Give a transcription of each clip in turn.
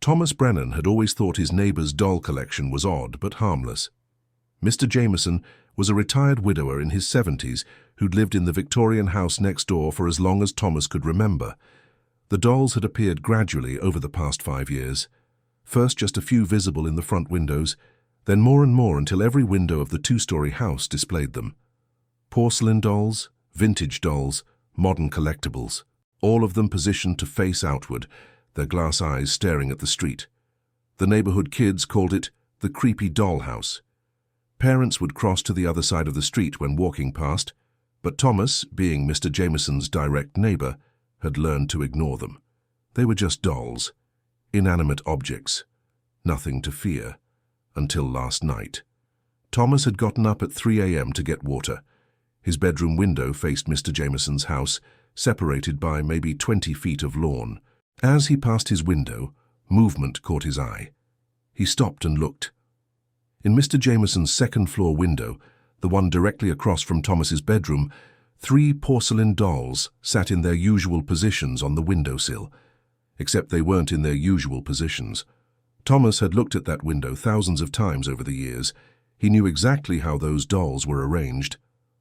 Thomas Brennan had always thought his neighbour's doll collection was odd but harmless. Mr. Jameson was a retired widower in his 70s who'd lived in the Victorian house next door for as long as Thomas could remember. The dolls had appeared gradually over the past 5 years. First just a few visible in the front windows, then more and more until every window of the 2-story house displayed them. Porcelain dolls, vintage dolls, modern collectibles, all of them positioned to face outward, their glass eyes staring at the street. The neighborhood kids called it the creepy dollhouse. Parents would cross to the other side of the street when walking past, but Thomas, being Mr. Jameson's direct neighbor, had learned to ignore them. They were just dolls, inanimate objects, nothing to fear, until last night. Thomas had gotten up at 3 a.m. to get water. His bedroom window faced Mr. Jameson's house, separated by maybe 20 feet of lawn. As he passed his window, movement caught his eye. He stopped and looked. In Mr. Jameson's second-floor window, the one directly across from Thomas's bedroom, 3 porcelain dolls sat in their usual positions on the windowsill, except they weren't in their usual positions. Thomas had looked at that window thousands of times over the years. He knew exactly how those dolls were arranged.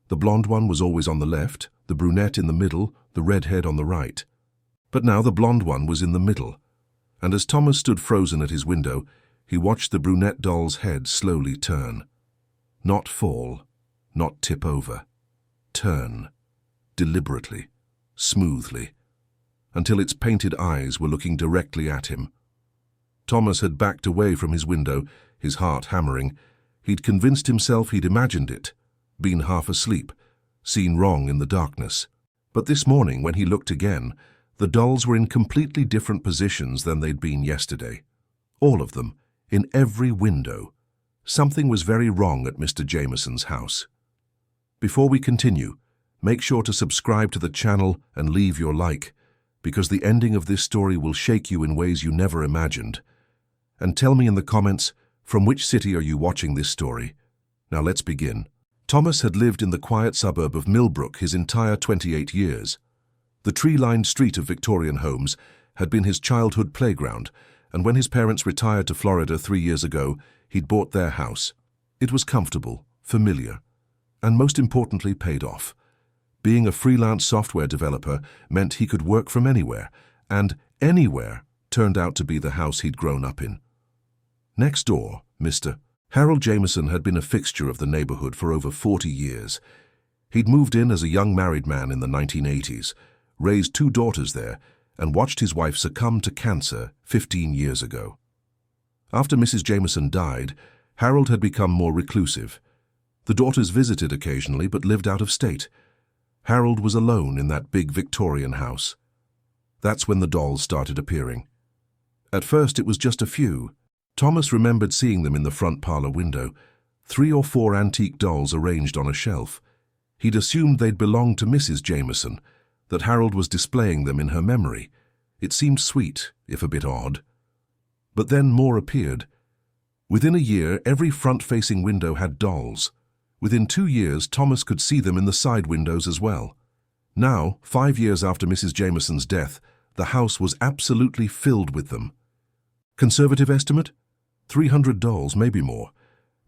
The blonde one was always on the left, the brunette in the middle, the redhead on the right. But now the blonde one was in the middle, and as Thomas stood frozen at his window, he watched the brunette doll's head slowly turn. Not fall, not tip over. Turn. Deliberately, smoothly, until its painted eyes were looking directly at him. Thomas had backed away from his window, his heart hammering. He'd convinced himself he'd imagined it, been half asleep, seen wrong in the darkness. But this morning, when he looked again, the dolls were in completely different positions than they'd been yesterday. All of them, in every window. Something was very wrong at Mr. Jameson's house. Before we continue, make sure to subscribe to the channel and leave your like, because the ending of this story will shake you in ways you never imagined. And tell me in the comments, from which city are you watching this story? Now let's begin. Thomas had lived in the quiet suburb of Millbrook his entire 28 years. The tree-lined street of Victorian homes had been his childhood playground, and when his parents retired to Florida 3 years ago, he'd bought their house. It was comfortable, familiar, and most importantly paid off. Being a freelance software developer meant he could work from anywhere, and anywhere turned out to be the house he'd grown up in. Next door, Mr. Harold Jameson had been a fixture of the neighborhood for over 40 years. He'd moved in as a young married man in the 1980s, raised 2 daughters there, and watched his wife succumb to cancer 15 years ago. After Mrs. Jameson died, Harold had become more reclusive. The daughters visited occasionally but lived out of state. Harold was alone in that big Victorian house. That's when the dolls started appearing. At first it was just a few. Thomas remembered seeing them in the front parlor window, 3 or 4 antique dolls arranged on a shelf. He'd assumed they'd belonged to Mrs. Jameson, that Harold was displaying them in her memory. It seemed sweet, if a bit odd. But then more appeared. Within a year, every front-facing window had dolls. Within 2 years, Thomas could see them in the side windows as well. Now, 5 years after Mrs. Jameson's death, the house was absolutely filled with them. Conservative estimate? 300 dolls, maybe more.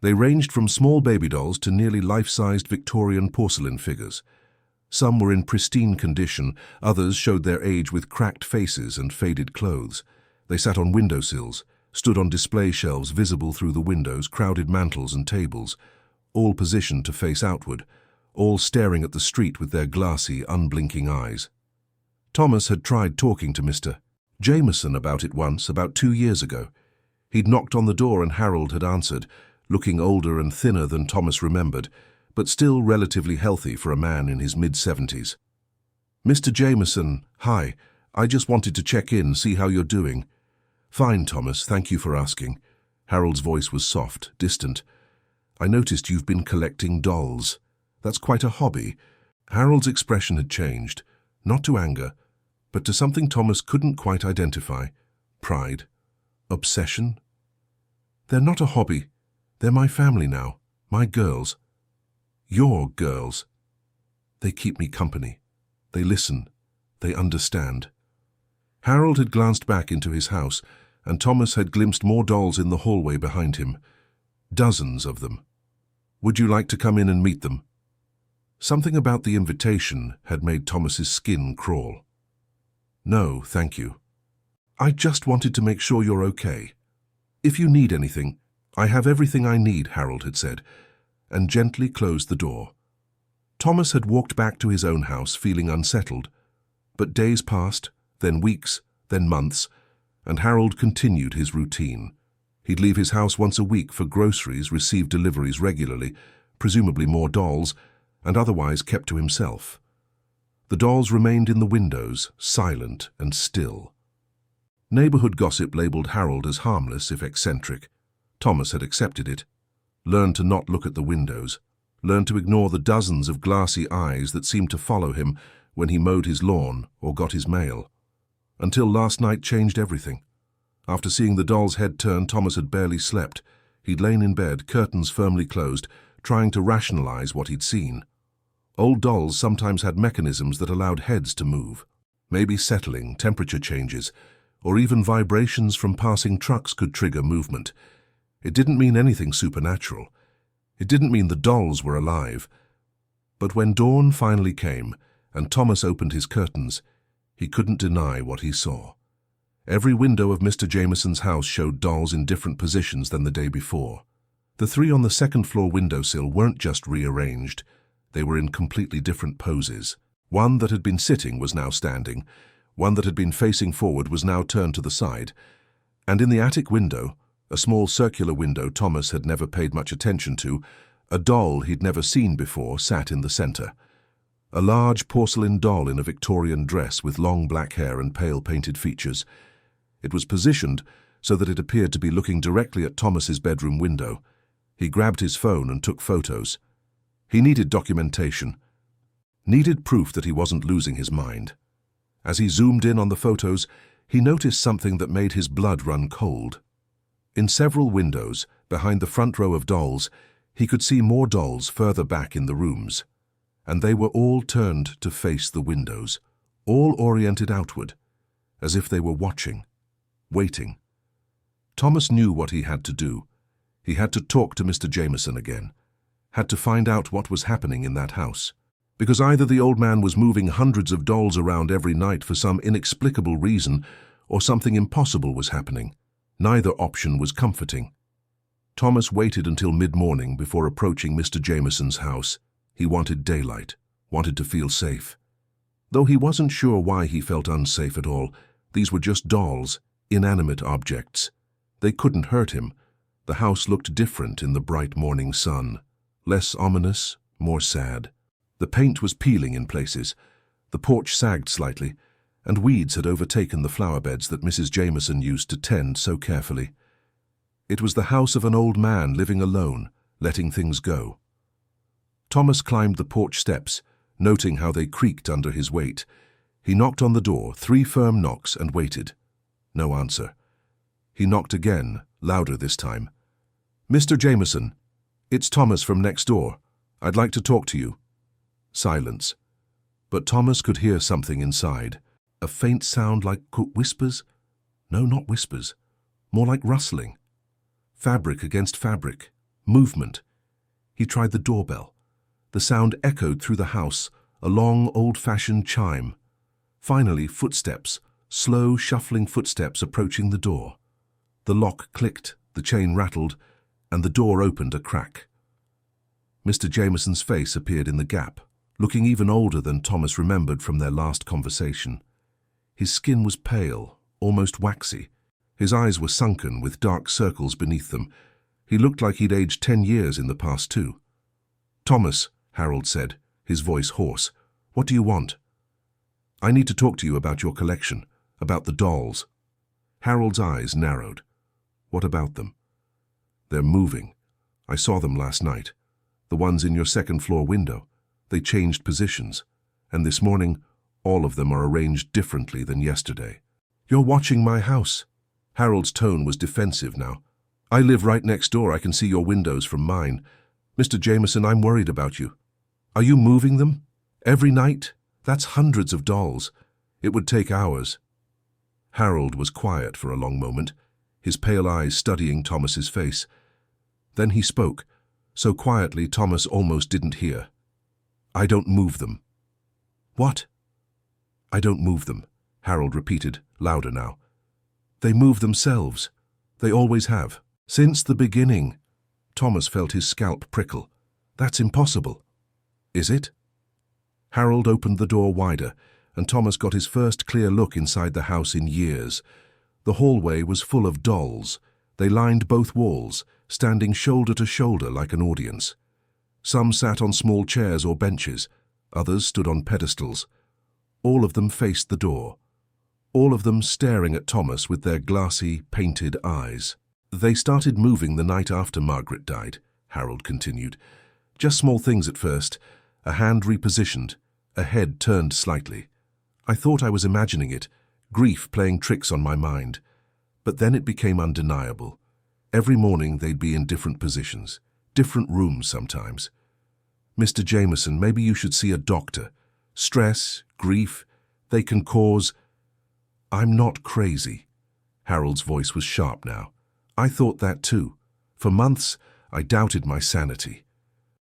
They ranged from small baby dolls to nearly life-sized Victorian porcelain figures. Some were in pristine condition, others showed their age with cracked faces and faded clothes. They sat on windowsills, stood on display shelves visible through the windows, crowded mantels and tables, all positioned to face outward, all staring at the street with their glassy, unblinking eyes. Thomas had tried talking to Mr. Jameson about it once, about 2 years ago. He'd knocked on the door and Harold had answered, looking older and thinner than Thomas remembered, but still relatively healthy for a man in his mid-70s. "Mr. Jameson, hi. I just wanted to check in, see how you're doing." "Fine, Thomas, thank you for asking." Harold's voice was soft, distant. "I noticed you've been collecting dolls. That's quite a hobby." Harold's expression had changed, not to anger, but to something Thomas couldn't quite identify. Pride. Obsession. "They're not a hobby. They're my family now. My girls." "Your girls." "They keep me company. They listen. They understand." Harold had glanced back into his house, and Thomas had glimpsed more dolls in the hallway behind him. Dozens of them. Would you like to come in and meet them? Something about the invitation had made Thomas's skin crawl. No, thank you. I just wanted to make sure you're okay. If you need anything, I have everything I need, Harold had said, and gently closed the door. Thomas had walked back to his own house feeling unsettled, but days passed, then weeks, then months, and Harold continued his routine. He'd leave his house once a week for groceries, receive deliveries regularly, presumably more dolls, and otherwise kept to himself. The dolls remained in the windows, silent and still. Neighborhood gossip labeled Harold as harmless if eccentric. Thomas had accepted it. Learned to not look at the windows. Learned to ignore the dozens of glassy eyes that seemed to follow him when he mowed his lawn or got his mail. Until last night changed everything. After seeing the doll's head turn, Thomas had barely slept. He'd lain in bed, curtains firmly closed, trying to rationalize what he'd seen. Old dolls sometimes had mechanisms that allowed heads to move. Maybe settling, temperature changes, or even vibrations from passing trucks could trigger movement. It didn't mean anything supernatural. It didn't mean the dolls were alive. But when dawn finally came and Thomas opened his curtains, he couldn't deny what he saw. Every window of Mr. Jameson's house showed dolls in different positions than the day before. The three on the second-floor windowsill weren't just rearranged. They were in completely different poses. One that had been sitting was now standing. One that had been facing forward was now turned to the side. And in the attic window, a small circular window Thomas had never paid much attention to, a doll he'd never seen before sat in the center. A large porcelain doll in a Victorian dress with long black hair and pale painted features. It was positioned so that it appeared to be looking directly at Thomas's bedroom window. He grabbed his phone and took photos. He needed documentation. Needed proof that he wasn't losing his mind. As he zoomed in on the photos, he noticed something that made his blood run cold. In several windows, behind the front row of dolls, he could see more dolls further back in the rooms. And they were all turned to face the windows, all oriented outward, as if they were watching, waiting. Thomas knew what he had to do. He had to talk to Mr. Jameson again, had to find out what was happening in that house. Because either the old man was moving hundreds of dolls around every night for some inexplicable reason, or something impossible was happening. Neither option was comforting. Thomas waited until mid-morning before approaching Mr. Jameson's house. He wanted daylight, wanted to feel safe. Though he wasn't sure why he felt unsafe at all, these were just dolls, inanimate objects. They couldn't hurt him. The house looked different in the bright morning sun. Less ominous, more sad. The paint was peeling in places. The porch sagged slightly, and weeds had overtaken the flower beds that Mrs. Jameson used to tend so carefully. It was the house of an old man living alone, letting things go. Thomas climbed the porch steps, noting how they creaked under his weight. He knocked on the door, 3 firm knocks, and waited. No answer. He knocked again, louder this time. "Mr. Jameson, it's Thomas from next door. I'd like to talk to you." Silence. But Thomas could hear something inside. A faint sound like whispers? No, not whispers. More like rustling. Fabric against fabric. Movement. He tried the doorbell. The sound echoed through the house, a long, old-fashioned chime. Finally, footsteps, slow, shuffling footsteps approaching the door. The lock clicked, the chain rattled, and the door opened a crack. Mr. Jameson's face appeared in the gap, looking even older than Thomas remembered from their last conversation. His skin was pale, almost waxy. His eyes were sunken with dark circles beneath them. He looked like he'd aged 10 years in the past too. "Thomas," Harold said, his voice hoarse, "what do you want?" "I need to talk to you about your collection, about the dolls." Harold's eyes narrowed. "What about them?" "They're moving. I saw them last night. The ones in your second-floor window. They changed positions. And this morning, all of them are arranged differently than yesterday." "You're watching my house." Harold's tone was defensive now. "I live right next door. I can see your windows from mine. Mr. Jameson, I'm worried about you. Are you moving them? Every night? That's hundreds of dolls. It would take hours." Harold was quiet for a long moment. his pale eyes studying Thomas's face. Then he spoke, so quietly Thomas almost didn't hear. "I don't move them." "What?" "I don't move them," Harold repeated, louder now. "They move themselves. They always have. Since the beginning." Thomas felt his scalp prickle. "That's impossible." "Is it?" Harold opened the door wider, and Thomas got his first clear look inside the house in years. The hallway was full of dolls. They lined both walls, standing shoulder to shoulder like an audience. Some sat on small chairs or benches, others stood on pedestals. All of them faced the door, all of them staring at Thomas with their glassy, painted eyes. "They started moving the night after Margaret died," Harold continued. "Just small things at first, a hand repositioned, a head turned slightly. I thought I was imagining it, grief playing tricks on my mind. But then it became undeniable. Every morning they'd be in different positions, different rooms sometimes. Mr. Jameson, maybe you should see a doctor. Stress, grief, they can cause—" "I'm not crazy." Harold's voice was sharp now. "I thought that too. For months, I doubted my sanity.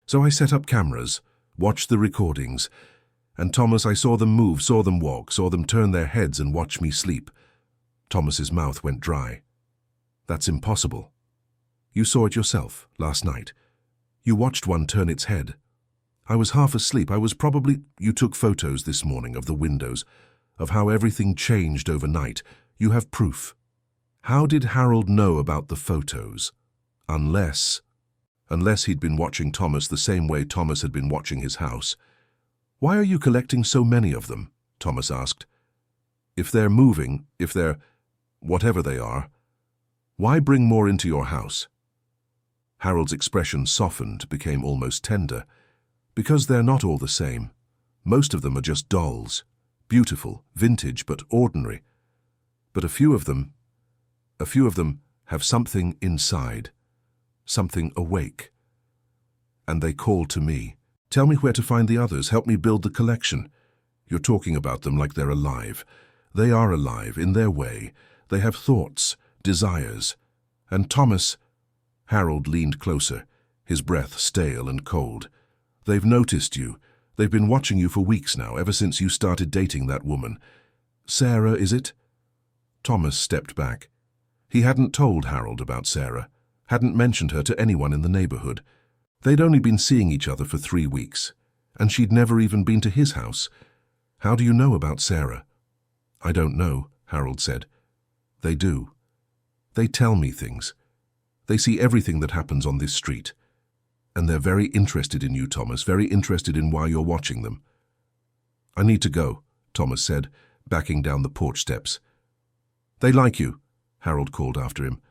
So I set up cameras, watched the recordings. And Thomas, I saw them move, saw them walk, saw them turn their heads and watch me sleep." Thomas's mouth went dry. "That's impossible. You saw it yourself, last night. You watched one turn its head. I was half asleep. You took photos this morning of the windows, of how everything changed overnight. You have proof." How did Harold know about the photos? Unless he'd been watching Thomas the same way Thomas had been watching his house. "Why are you collecting so many of them?" Thomas asked. "If they're moving, if they're whatever they are, why bring more into your house?" Harold's expression softened, became almost tender. "Because they're not all the same. Most of them are just dolls. Beautiful, vintage, but ordinary. But a few of them have something inside, something awake. And they call to me. Tell me where to find the others. Help me build the collection." "You're talking about them like they're alive. They are alive, in their way. They have thoughts, desires. And Thomas—" Harold leaned closer, his breath stale and cold. "They've noticed you. They've been watching you for weeks now, ever since you started dating that woman. Sarah, is it?" Thomas stepped back. He hadn't told Harold about Sarah, hadn't mentioned her to anyone in the neighborhood. They'd only been seeing each other for 3 weeks, and she'd never even been to his house. "How do you know about Sarah?" "I don't know," Harold said. "They do. They tell me things. They see everything that happens on this street. And they're very interested in you, Thomas, very interested in why you're watching them." "I need to go," Thomas said, backing down the porch steps. "They like you," Harold called after him.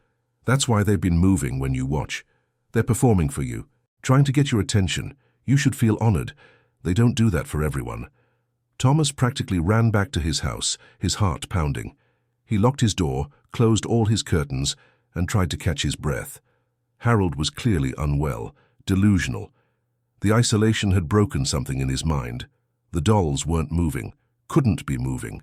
"That's why they've been moving when you watch. They're performing for you, trying to get your attention. You should feel honored. They don't do that for everyone." Thomas practically ran back to his house, his heart pounding. He locked his door, closed all his curtains, and tried to catch his breath. Harold was clearly unwell, delusional. The isolation had broken something in his mind. The dolls weren't moving, couldn't be moving.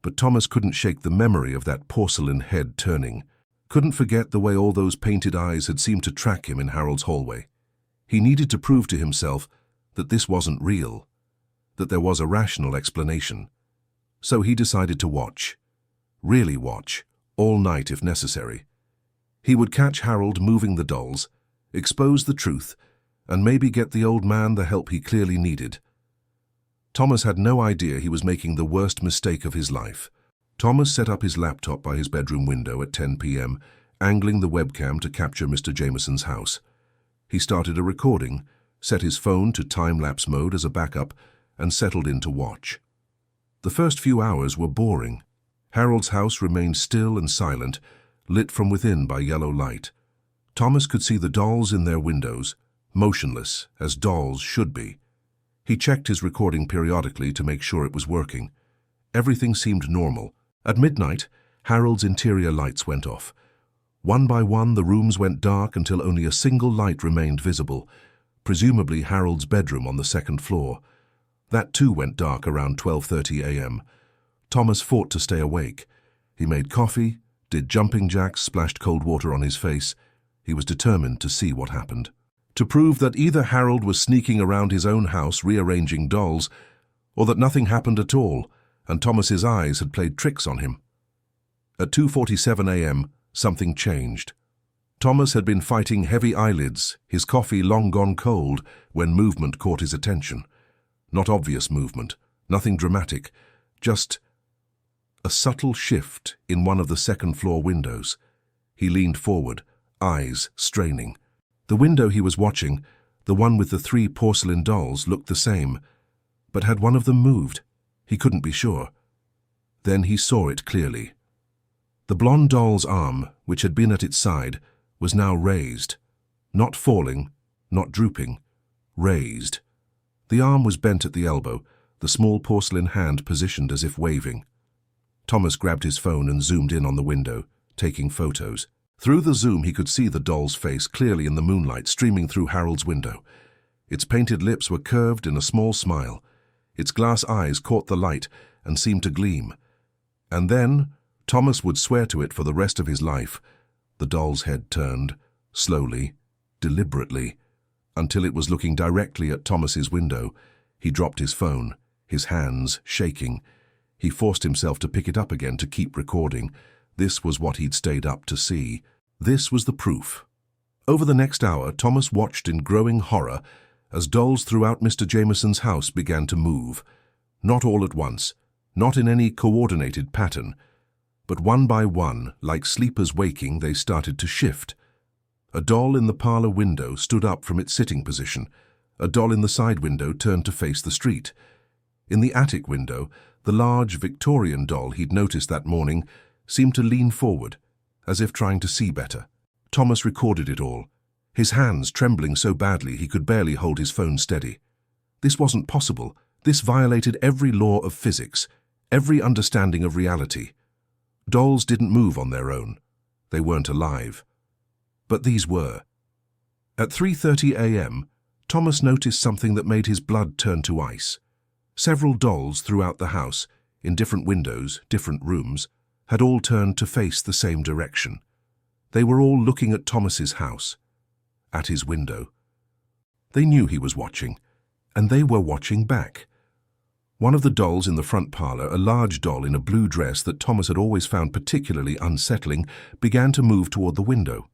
But Thomas couldn't shake the memory of that porcelain head turning. Couldn't forget the way all those painted eyes had seemed to track him in Harold's hallway. He needed to prove to himself that this wasn't real, that there was a rational explanation. So he decided to watch. Really watch, all night if necessary. He would catch Harold moving the dolls, expose the truth, and maybe get the old man the help he clearly needed. Thomas had no idea he was making the worst mistake of his life. Thomas set up his laptop by his bedroom window at 10 p.m., angling the webcam to capture Mr. Jameson's house. He started a recording, set his phone to time-lapse mode as a backup, and settled in to watch. The first few hours were boring. Harold's house remained still and silent, lit from within by yellow light. Thomas could see the dolls in their windows, motionless, as dolls should be. He checked his recording periodically to make sure it was working. Everything seemed normal. At midnight, Harold's interior lights went off. One by one, the rooms went dark until only a single light remained visible, presumably Harold's bedroom on the second floor. That too went dark around 12:30 a.m. Thomas fought to stay awake. He made coffee, did jumping jacks, splashed cold water on his face. He was determined to see what happened. To prove that either Harold was sneaking around his own house rearranging dolls, or that nothing happened at all, and Thomas's eyes had played tricks on him. At 2:47 a.m., something changed. Thomas had been fighting heavy eyelids, his coffee long gone cold, when movement caught his attention. Not obvious movement, nothing dramatic, just a subtle shift in one of the second-floor windows. He leaned forward, eyes straining. The window he was watching, the one with the 3 porcelain dolls, looked the same, but had one of them moved? He couldn't be sure. Then he saw it clearly. The blonde doll's arm, which had been at its side, was now raised. Not falling, not drooping, raised. The arm was bent at the elbow, the small porcelain hand positioned as if waving. Thomas grabbed his phone and zoomed in on the window, taking photos. Through the zoom he could see the doll's face clearly in the moonlight streaming through Harold's window. Its painted lips were curved in a small smile. Its glass eyes caught the light and seemed to gleam. And then, Thomas would swear to it for the rest of his life, the doll's head turned, slowly, deliberately, until it was looking directly at Thomas's window. He dropped his phone, his hands shaking. He forced himself to pick it up again to keep recording. This was what he'd stayed up to see. This was the proof. Over the next hour, Thomas watched in growing horror as dolls throughout Mr. Jameson's house began to move. Not all at once, not in any coordinated pattern, but one by one, like sleepers waking, they started to shift. A doll in the parlor window stood up from its sitting position. A doll in the side window turned to face the street. In the attic window, the large Victorian doll he'd noticed that morning seemed to lean forward, as if trying to see better. Thomas recorded it all, his hands trembling so badly he could barely hold his phone steady. This wasn't possible. This violated every law of physics, every understanding of reality. Dolls didn't move on their own. They weren't alive. But these were. At 3:30 a.m., Thomas noticed something that made his blood turn to ice. Several dolls throughout the house, in different windows, different rooms, had all turned to face the same direction. They were all looking at Thomas's house, at his window. They knew he was watching, and they were watching back. One of the dolls in the front parlor, a large doll in a blue dress that Thomas had always found particularly unsettling, began to move toward the window.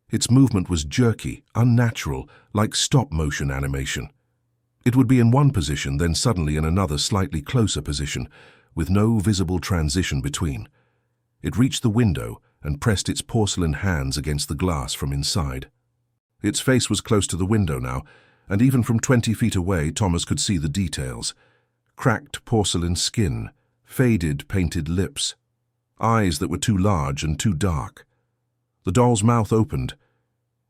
Its movement was jerky, unnatural, like stop-motion animation. It would be in one position, then suddenly in another slightly closer position, with no visible transition between. It reached the window and pressed its porcelain hands against the glass from inside. Its face was close to the window now, and even from 20 feet away Thomas could see the details. Cracked porcelain skin, faded painted lips, eyes that were too large and too dark. The doll's mouth opened.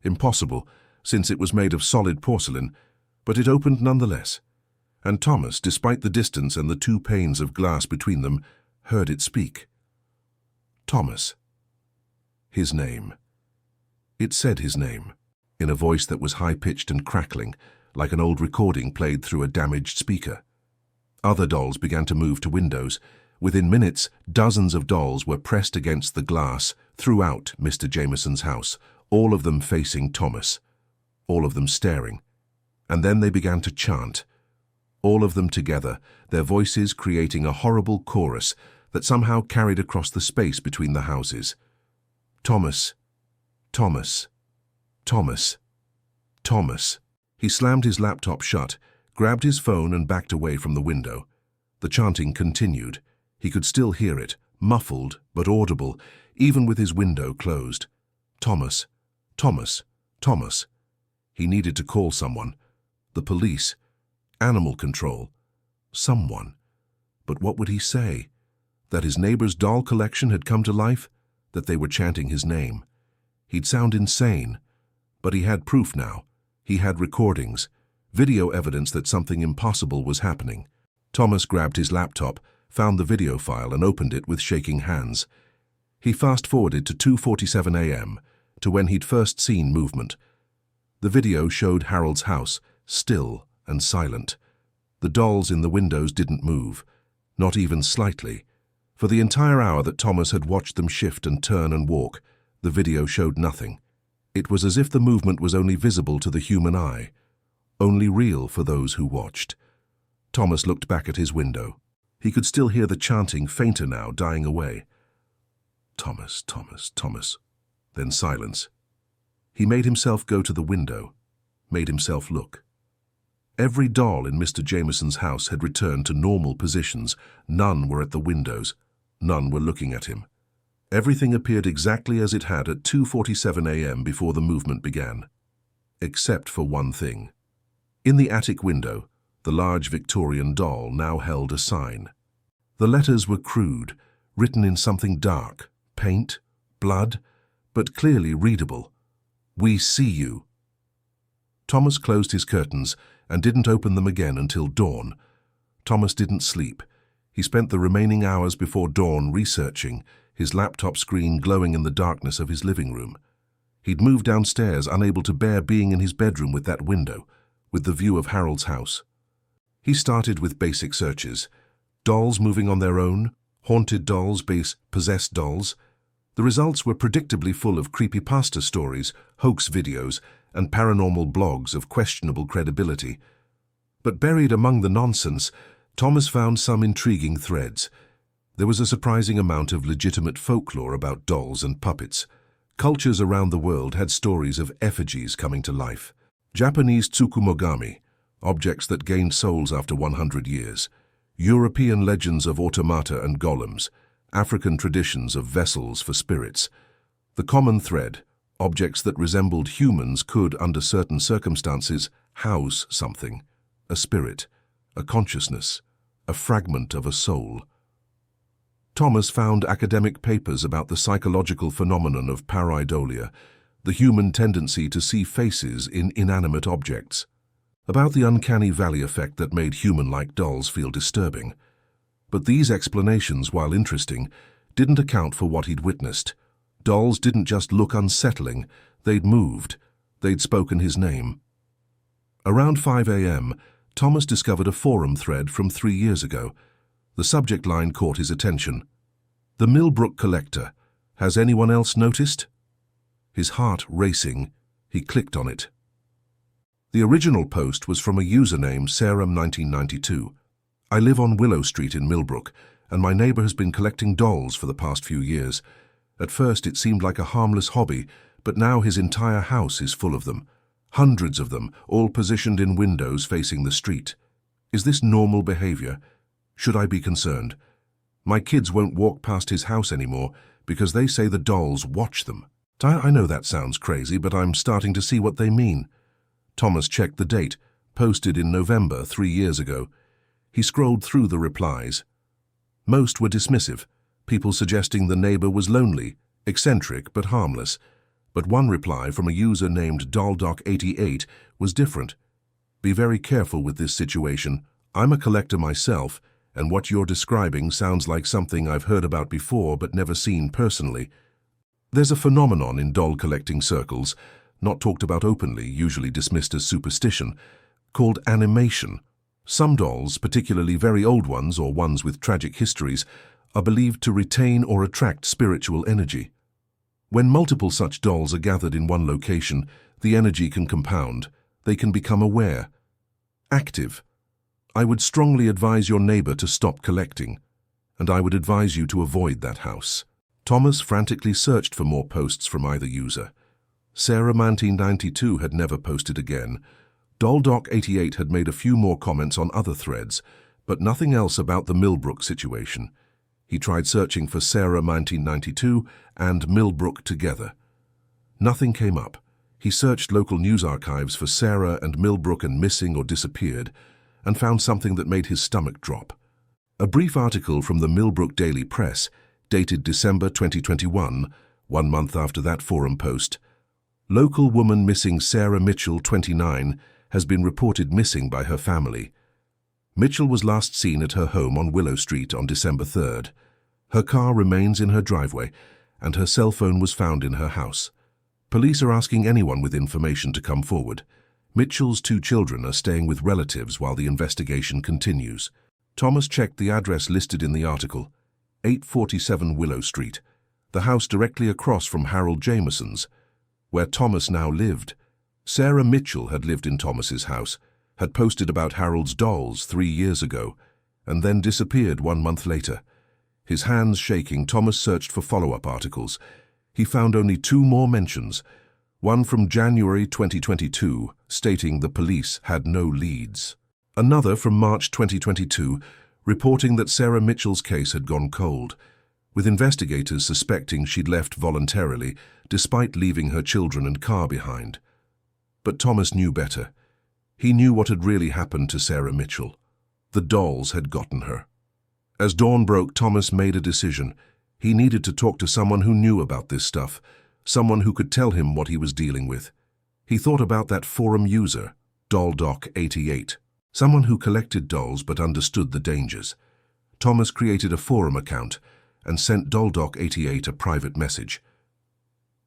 Impossible, since it was made of solid porcelain, but it opened nonetheless, and Thomas, despite the distance and the 2 panes of glass between them, heard it speak. Thomas. His name. It said his name, in a voice that was high-pitched and crackling, like an old recording played through a damaged speaker. Other dolls began to move to windows. Within minutes, dozens of dolls were pressed against the glass throughout Mr. Jameson's house, all of them facing Thomas, all of them staring. And then they began to chant, all of them together, their voices creating a horrible chorus that somehow carried across the space between the houses. Thomas, Thomas, Thomas, Thomas. He slammed his laptop shut, grabbed his phone and backed away from the window. The chanting continued. He could still hear it, muffled but audible, even with his window closed. Thomas, Thomas, Thomas. He needed to call someone. The police, animal control, someone. But what would he say? That his neighbor's doll collection had come to life? That they were chanting his name? He'd sound insane, but he had proof now. He had recordings, video evidence that something impossible was happening. Thomas grabbed his laptop, found the video file and opened it with shaking hands. He fast-forwarded to 2:47 a.m., to when he'd first seen movement. The video showed Harold's house, still and silent. The dolls in the windows didn't move, not even slightly. For the entire hour that Thomas had watched them shift and turn and walk, the video showed nothing. It was as if the movement was only visible to the human eye, only real for those who watched. Thomas looked back at his window. He could still hear the chanting, fainter now, dying away. Thomas, Thomas, Thomas. Then silence. He made himself go to the window, made himself look. Every doll in Mr. Jameson's house had returned to normal positions. None were at the windows. None were looking at him. Everything appeared exactly as it had at 2:47 a.m. before the movement began. Except for one thing. In the attic window, the large Victorian doll now held a sign. The letters were crude, written in something dark, paint, blood, but clearly readable. "We see you." Thomas closed his curtains and didn't open them again until dawn. Thomas didn't sleep. He spent the remaining hours before dawn researching, his laptop screen glowing in the darkness of his living room. He'd moved downstairs, unable to bear being in his bedroom with that window, with the view of Harold's house. He started with basic searches. Dolls moving on their own, haunted dolls, possessed dolls. The results were predictably full of creepypasta stories, hoax videos, and paranormal blogs of questionable credibility. But buried among the nonsense, Thomas found some intriguing threads. There was a surprising amount of legitimate folklore about dolls and puppets. Cultures around the world had stories of effigies coming to life. Japanese tsukumogami, objects that gained souls after 100 years. European legends of automata and golems. African traditions of vessels for spirits. The common thread, objects that resembled humans could, under certain circumstances, house something. A spirit, a consciousness, a fragment of a soul. Thomas found academic papers about the psychological phenomenon of pareidolia, the human tendency to see faces in inanimate objects, about the uncanny valley effect that made human-like dolls feel disturbing. But these explanations, while interesting, didn't account for what he'd witnessed. Dolls didn't just look unsettling, they'd moved, they'd spoken his name. Around 5 a.m., Thomas discovered a forum thread from 3 years ago. The subject line caught his attention. "The Millbrook Collector. Has anyone else noticed?" His heart racing, he clicked on it. The original post was from a user named Sarah1992. "I live on Willow Street in Millbrook, and my neighbor has been collecting dolls for the past few years. At first it seemed like a harmless hobby, but now his entire house is full of them. Hundreds of them, all positioned in windows facing the street. Is this normal behavior? Should I be concerned? My kids won't walk past his house anymore because they say the dolls watch them." I know that sounds crazy, but I'm starting to see what they mean. Thomas checked the date, posted in November 3 years ago. He scrolled through the replies. Most were dismissive, people suggesting the neighbor was lonely, eccentric but harmless. But one reply from a user named DollDoc88 was different. "Be very careful with this situation. I'm a collector myself, and what you're describing sounds like something I've heard about before but never seen personally. There's a phenomenon in doll collecting circles, not talked about openly, usually dismissed as superstition, called animation. Some dolls, particularly very old ones or ones with tragic histories, are believed to retain or attract spiritual energy. When multiple such dolls are gathered in one location, the energy can compound. They can become aware, active. I would strongly advise your neighbor to stop collecting, and I would advise you to avoid that house." Thomas frantically searched for more posts from either user. Sarah1992 had never posted again. DollDoc88 had made a few more comments on other threads, but nothing else about the Millbrook situation. He tried searching for Sarah1992 and Millbrook together. Nothing came up. He searched local news archives for Sarah and Millbrook and missing or disappeared, and found something that made his stomach drop. A brief article from the Millbrook Daily Press, dated December 2021, 1 month after that forum post. Local woman missing Sarah Mitchell, 29, has been reported missing by her family. Mitchell was last seen at her home on Willow Street on December 3rd. Her car remains in her driveway, and her cell phone was found in her house. Police are asking anyone with information to come forward. Mitchell's 2 children are staying with relatives while the investigation continues. Thomas checked the address listed in the article. 847 Willow Street, the house directly across from Harold Jameson's, where Thomas now lived. Sarah Mitchell had lived in Thomas's house, had posted about Harold's dolls 3 years ago, and then disappeared 1 month later. His hands shaking, Thomas searched for follow-up articles. He found only 2 more mentions, one from January 2022, stating the police had no leads. Another from March 2022, reporting that Sarah Mitchell's case had gone cold, with investigators suspecting she'd left voluntarily, despite leaving her children and car behind. But Thomas knew better. He knew what had really happened to Sarah Mitchell. The dolls had gotten her. As dawn broke, Thomas made a decision. He needed to talk to someone who knew about this stuff, someone who could tell him what he was dealing with. He thought about that forum user, DollDoc88, someone who collected dolls but understood the dangers. Thomas created a forum account and sent DollDoc88 a private message.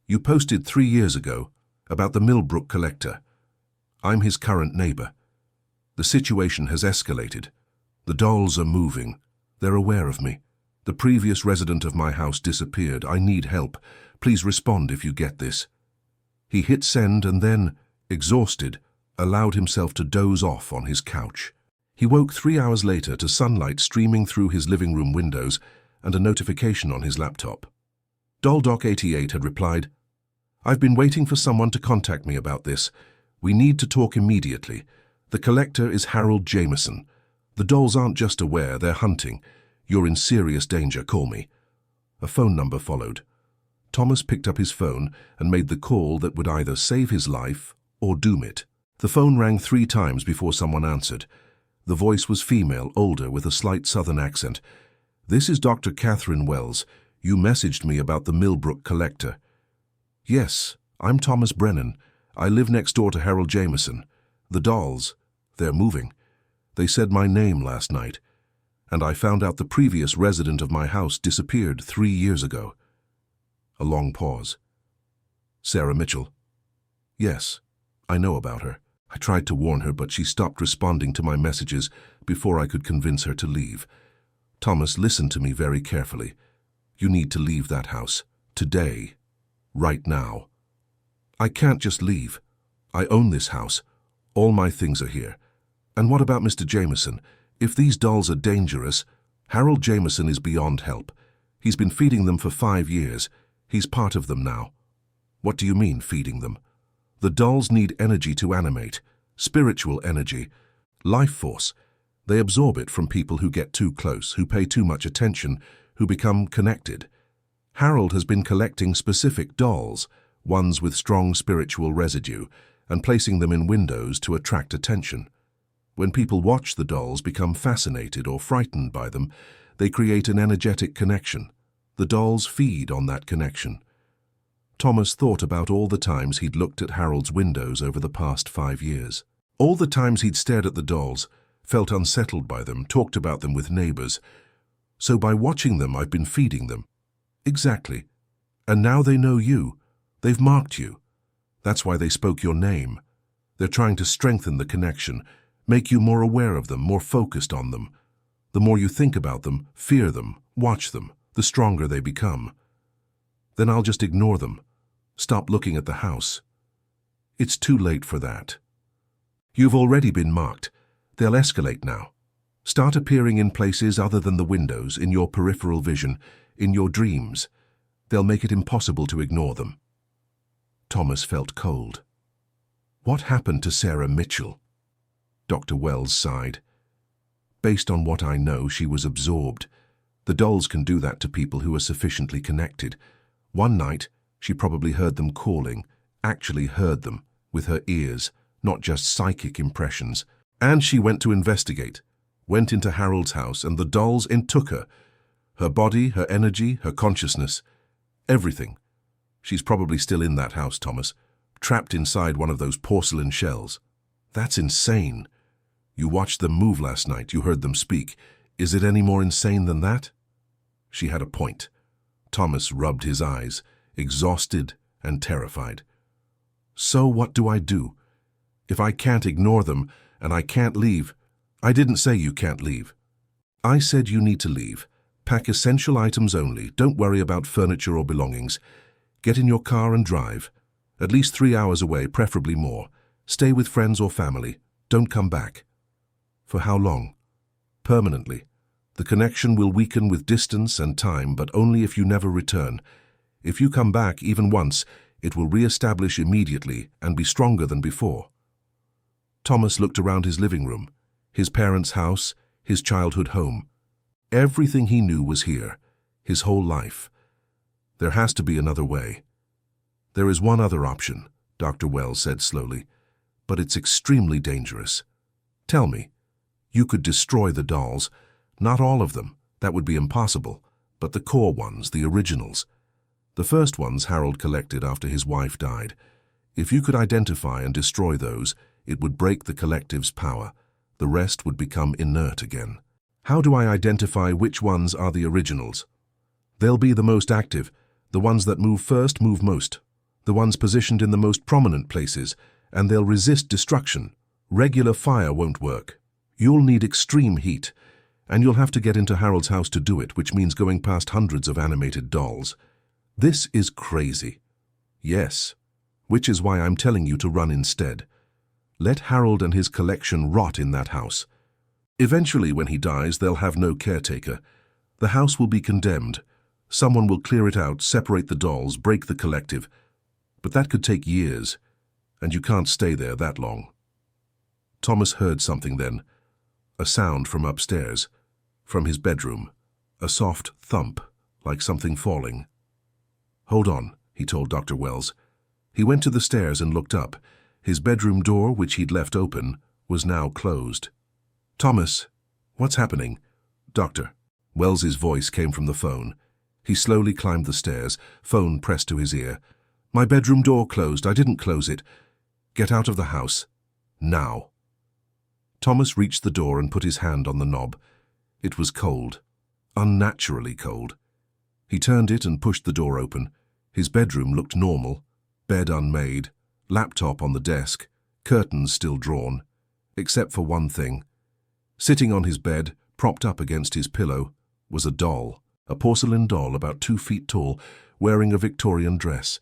"You posted 3 years ago about the Millbrook collector. I'm his current neighbor. The situation has escalated. The dolls are moving. They're aware of me. The previous resident of my house disappeared. I need help. Please respond if you get this." He hit send and then, exhausted, allowed himself to doze off on his couch. He woke 3 hours later to sunlight streaming through his living room windows and a notification on his laptop. DollDoc88 had replied, "I've been waiting for someone to contact me about this. We need to talk immediately. The collector is Harold Jameson. The dolls aren't just aware, they're hunting. You're in serious danger, call me." A phone number followed. Thomas picked up his phone and made the call that would either save his life or doom it. The phone rang 3 times before someone answered. The voice was female, older, with a slight southern accent. "This is Dr. Catherine Wells. You messaged me about the Millbrook collector." "Yes, I'm Thomas Brennan. I live next door to Harold Jameson. The dolls, they're moving. They said my name last night, and I found out the previous resident of my house disappeared 3 years ago." A long pause. "Sarah Mitchell?" "Yes, I know about her. I tried to warn her, but she stopped responding to my messages before I could convince her to leave. Thomas, listen to me very carefully. You need to leave that house. Today. Right now." "I can't just leave. I own this house. All my things are here. And what about Mr. Jameson? If these dolls are dangerous, Harold Jameson is beyond help. He's been feeding them for 5 years. He's part of them now." "What do you mean, feeding them?" "The dolls need energy to animate, spiritual energy, life force. They absorb it from people who get too close, who pay too much attention, who become connected. Harold has been collecting specific dolls, ones with strong spiritual residue, and placing them in windows to attract attention. When people watch the dolls, become fascinated or frightened by them, they create an energetic connection. The dolls feed on that connection." Thomas thought about all the times he'd looked at Harold's windows over the past 5 years. All the times he'd stared at the dolls, felt unsettled by them, talked about them with neighbors. "So by watching them, I've been feeding them." "Exactly. And now they know you. They've marked you. That's why they spoke your name. They're trying to strengthen the connection, make you more aware of them, more focused on them. The more you think about them, fear them, watch them, the stronger they become. Then I'll just ignore them. Stop looking at the house." "It's too late for that. You've already been marked. They'll escalate now. Start appearing in places other than the windows, in your peripheral vision, in your dreams. They'll make it impossible to ignore them." Thomas felt cold. "What happened to Sarah Mitchell?" Dr. Wells sighed. "Based on what I know, she was absorbed. The dolls can do that to people who are sufficiently connected. One night, she probably heard them calling, actually heard them, with her ears, not just psychic impressions. And she went to investigate, went into Harold's house, and the dolls entook her. Her body, her energy, her consciousness, everything. She's probably still in that house, Thomas, trapped inside one of those porcelain shells. That's insane. You watched them move last night, you heard them speak. Is it any more insane than that?" She had a point. Thomas rubbed his eyes, exhausted and terrified. "So what do I do? If I can't ignore them and I can't leave—" "I didn't say you can't leave. I said you need to leave. Pack essential items only. Don't worry about furniture or belongings. Get in your car and drive. At least 3 hours away, preferably more. Stay with friends or family. Don't come back. For how long? Permanently. The connection will weaken with distance and time, but only if you never return. If you come back even once, it will re-establish immediately and be stronger than before. Thomas looked around his living room, his parents' house, his childhood home. Everything he knew was here, his whole life. There has to be another way. There is one other option, Dr. Wells said slowly, but it's extremely dangerous. Tell me, you could destroy the dolls. Not all of them, that would be impossible, but the core ones, the originals. The first ones Harold collected after his wife died. If you could identify and destroy those, it would break the collective's power. The rest would become inert again. How do I identify which ones are the originals? They'll be the most active. The ones that move first move most. The ones positioned in the most prominent places, and they'll resist destruction. Regular fire won't work. You'll need extreme heat, and you'll have to get into Harold's house to do it, which means going past hundreds of animated dolls. This is crazy. Yes, which is why I'm telling you to run instead. Let Harold and his collection rot in that house. Eventually, when he dies, they'll have no caretaker. The house will be condemned. Someone will clear it out, separate the dolls, break the collective. But that could take years, and you can't stay there that long. Thomas heard something then, a sound from upstairs, from his bedroom, a soft thump, like something falling. Hold on, he told Dr. Wells. He went to the stairs and looked up. His bedroom door, which he'd left open, was now closed. Thomas, what's happening? Doctor. Wells's voice came from the phone. He slowly climbed the stairs, phone pressed to his ear. My bedroom door closed. I didn't close it. Get out of the house. Now. Thomas reached the door and put his hand on the knob. It was cold. Unnaturally cold. He turned it and pushed the door open. His bedroom looked normal. Bed unmade. Laptop on the desk. Curtains still drawn. Except for one thing. Sitting on his bed, propped up against his pillow, was a doll. A porcelain doll about 2 feet tall, wearing a Victorian dress.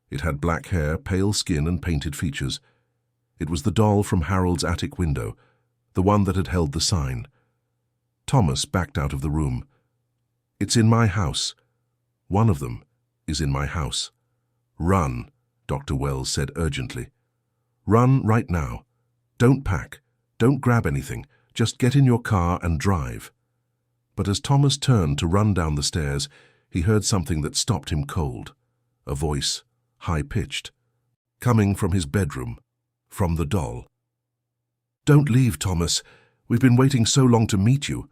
It had black hair, pale skin, and painted features. It was the doll from Harold's attic window, the one that had held the sign. Thomas backed out of the room. It's in my house. One of them is in my house. Run, Dr. Wells said urgently. Run right now. Don't pack. Don't grab anything. Just get in your car and drive. But as Thomas turned to run down the stairs, he heard something that stopped him cold. A voice, high-pitched, coming from his bedroom, from the doll. Don't leave, Thomas. We've been waiting so long to meet you.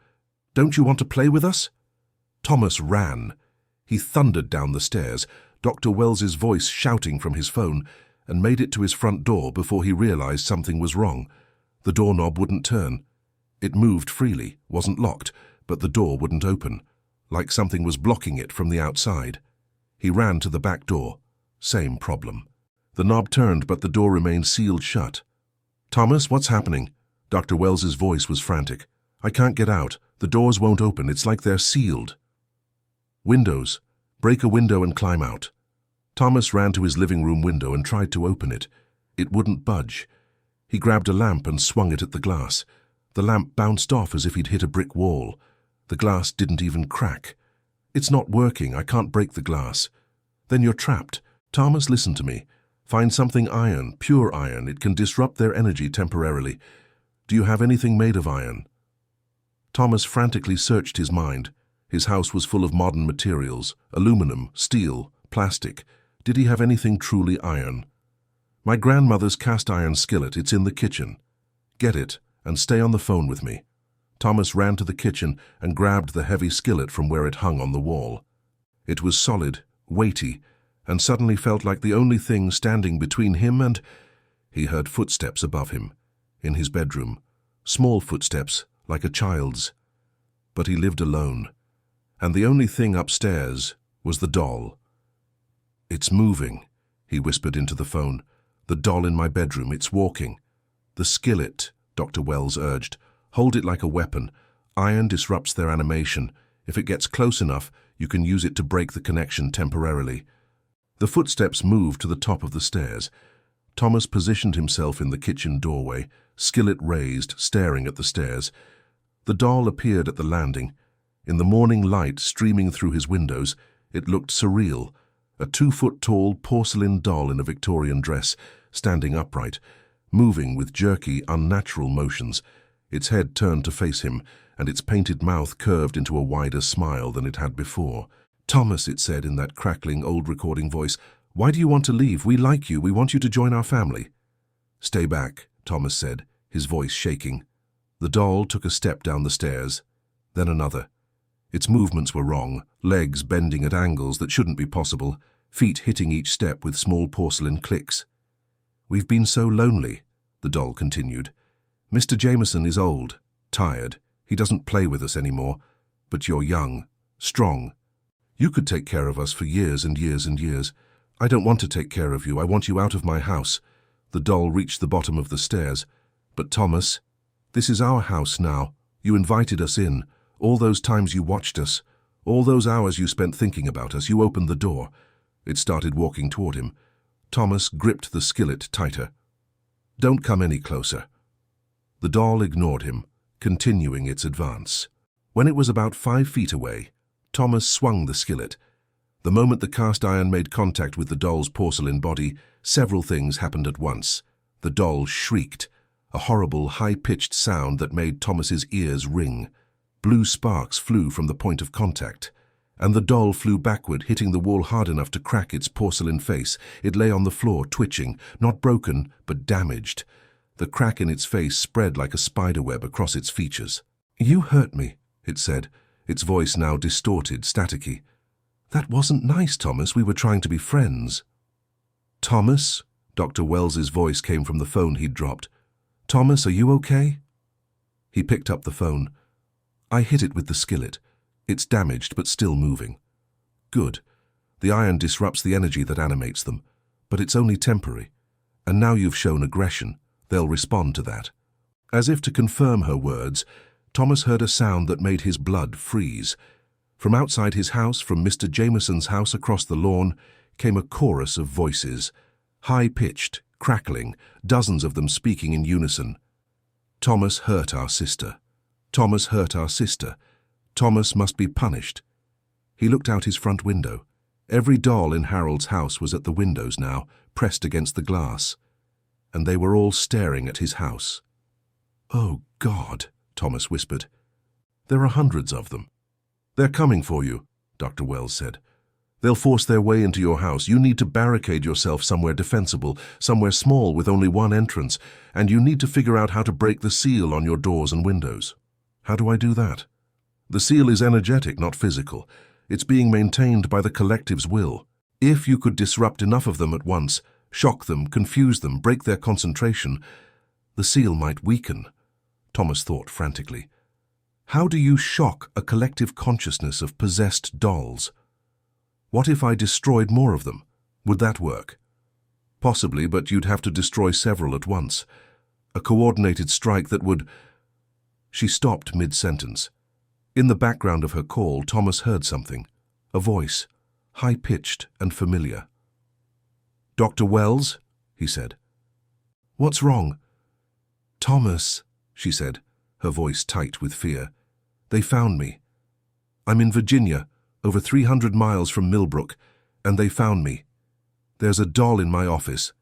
Don't you want to play with us? Thomas ran. He thundered down the stairs, Dr. Wells's voice shouting from his phone, and made it to his front door before he realized something was wrong. The doorknob wouldn't turn. It moved freely, wasn't locked, but the door wouldn't open, like something was blocking it from the outside. He ran to the back door. Same problem. The knob turned, but the door remained sealed shut. Thomas, what's happening? Dr. Wells's voice was frantic. I can't get out. The doors won't open. It's like they're sealed. Windows. Break a window and climb out. Thomas ran to his living room window and tried to open it. It wouldn't budge. He grabbed a lamp and swung it at the glass. The lamp bounced off as if he'd hit a brick wall. The glass didn't even crack. It's not working. I can't break the glass. Then you're trapped. Thomas, listen to me. Find something iron, pure iron. It can disrupt their energy temporarily. Do you have anything made of iron? Thomas frantically searched his mind. His house was full of modern materials, aluminum, steel, plastic. Did he have anything truly iron? My grandmother's cast iron skillet, it's in the kitchen. Get it, and stay on the phone with me. Thomas ran to the kitchen and grabbed the heavy skillet from where it hung on the wall. It was solid, weighty, and suddenly felt like the only thing standing between him and... He heard footsteps above him, in his bedroom, small footsteps, like a child's. But he lived alone, and the only thing upstairs was the doll. It's moving, he whispered into the phone. The doll in my bedroom, it's walking. The skillet, Dr. Wells urged. Hold it like a weapon. Iron disrupts their animation. If it gets close enough, you can use it to break the connection temporarily. The footsteps moved to the top of the stairs. Thomas positioned himself in the kitchen doorway, skillet raised, staring at the stairs. The doll appeared at the landing. In the morning light streaming through his windows, it looked surreal. A 2-foot-tall porcelain doll in a Victorian dress, standing upright, moving with jerky, unnatural motions. Its head turned to face him, and its painted mouth curved into a wider smile than it had before. "Thomas," it said in that crackling old recording voice, "why do you want to leave? We like you. We want you to join our family." "Stay back," Thomas said, his voice shaking. The doll took a step down the stairs, then another. Its movements were wrong, legs bending at angles that shouldn't be possible, feet hitting each step with small porcelain clicks. "We've been so lonely," the doll continued. "Mr. Jameson is old, tired. He doesn't play with us anymore. But you're young, strong. You could take care of us for years and years and years. I don't want to take care of you. I want you out of my house." The doll reached the bottom of the stairs. "But Thomas, this is our house now. You invited us in. All those times you watched us. All those hours you spent thinking about us. You opened the door." It started walking toward him. Thomas gripped the skillet tighter. "Don't come any closer." The doll ignored him, continuing its advance. When it was about 5 feet away, Thomas swung the skillet. The moment the cast iron made contact with the doll's porcelain body, several things happened at once. The doll shrieked, a horrible, high-pitched sound that made Thomas's ears ring. Blue sparks flew from the point of contact, and the doll flew backward, hitting the wall hard enough to crack its porcelain face. It lay on the floor, twitching, not broken, but damaged. The crack in its face spread like a spiderweb across its features. "You hurt me," it said, its voice now distorted, staticky. "That wasn't nice, Thomas. We were trying to be friends." "Thomas?" Dr. Wells's voice came from the phone he'd dropped. "Thomas, are you okay?" He picked up the phone. "I hit it with the skillet. It's damaged, but still moving." "Good. The iron disrupts the energy that animates them, but it's only temporary. And now you've shown aggression. They'll respond to that." As if to confirm her words, Thomas heard a sound that made his blood freeze. From outside his house, from Mr. Jameson's house across the lawn, came a chorus of voices, high-pitched, crackling, dozens of them speaking in unison. "Thomas hurt our sister. Thomas hurt our sister. Thomas must be punished." He looked out his front window. Every doll in Harold's house was at the windows now, pressed against the glass. And they were all staring at his house. "Oh, God," Thomas whispered. "There are hundreds of them." "They're coming for you," Dr. Wells said. "They'll force their way into your house. You need to barricade yourself somewhere defensible, somewhere small with only one entrance, and you need to figure out how to break the seal on your doors and windows." "How do I do that?" "The seal is energetic, not physical. It's being maintained by the collective's will. If you could disrupt enough of them at once, shock them, confuse them, break their concentration, the seal might weaken." Thomas thought frantically. "How do you shock a collective consciousness of possessed dolls? What if I destroyed more of them? Would that work?" "Possibly, but you'd have to destroy several at once. A coordinated strike that would—" She stopped mid-sentence. In the background of her call, Thomas heard something, a voice, high-pitched and familiar. "Dr. Wells?" he said. "What's wrong?" "Thomas," she said, her voice tight with fear. "They found me. I'm in Virginia, over 300 miles from Millbrook, and they found me. There's a doll in my office,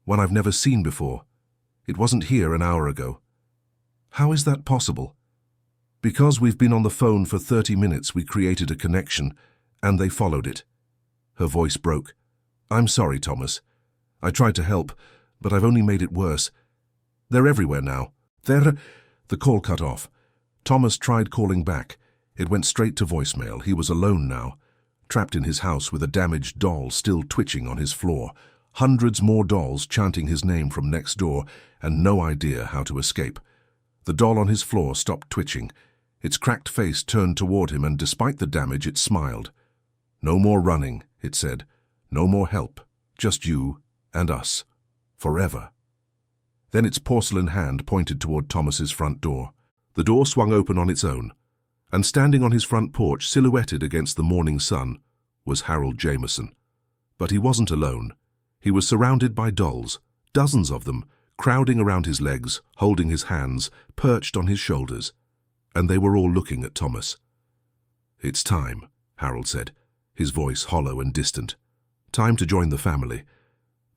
one I've never seen before. It wasn't here an hour ago." "How is that possible?" "Because we've been on the phone for 30 minutes, we created a connection, and they followed it." Her voice broke. "I'm sorry, Thomas. I tried to help, but I've only made it worse. They're everywhere now. The call cut off. Thomas tried calling back. It went straight to voicemail. He was alone now, trapped in his house with a damaged doll still twitching on his floor. Hundreds more dolls chanting his name from next door, and no idea how to escape. The doll on his floor stopped twitching. Its cracked face turned toward him, and despite the damage, it smiled. "No more running," it said. "No more help. Just you and us. Forever." Then its porcelain hand pointed toward Thomas's front door. The door swung open on its own, And standing on his front porch, silhouetted against the morning sun, was Harold Jameson. But he wasn't alone. He was surrounded by dolls, dozens of them, crowding around his legs, holding his hands, perched on his shoulders. And they were all looking at Thomas. "It's time," Harold said, his voice hollow and distant. "Time to join the family.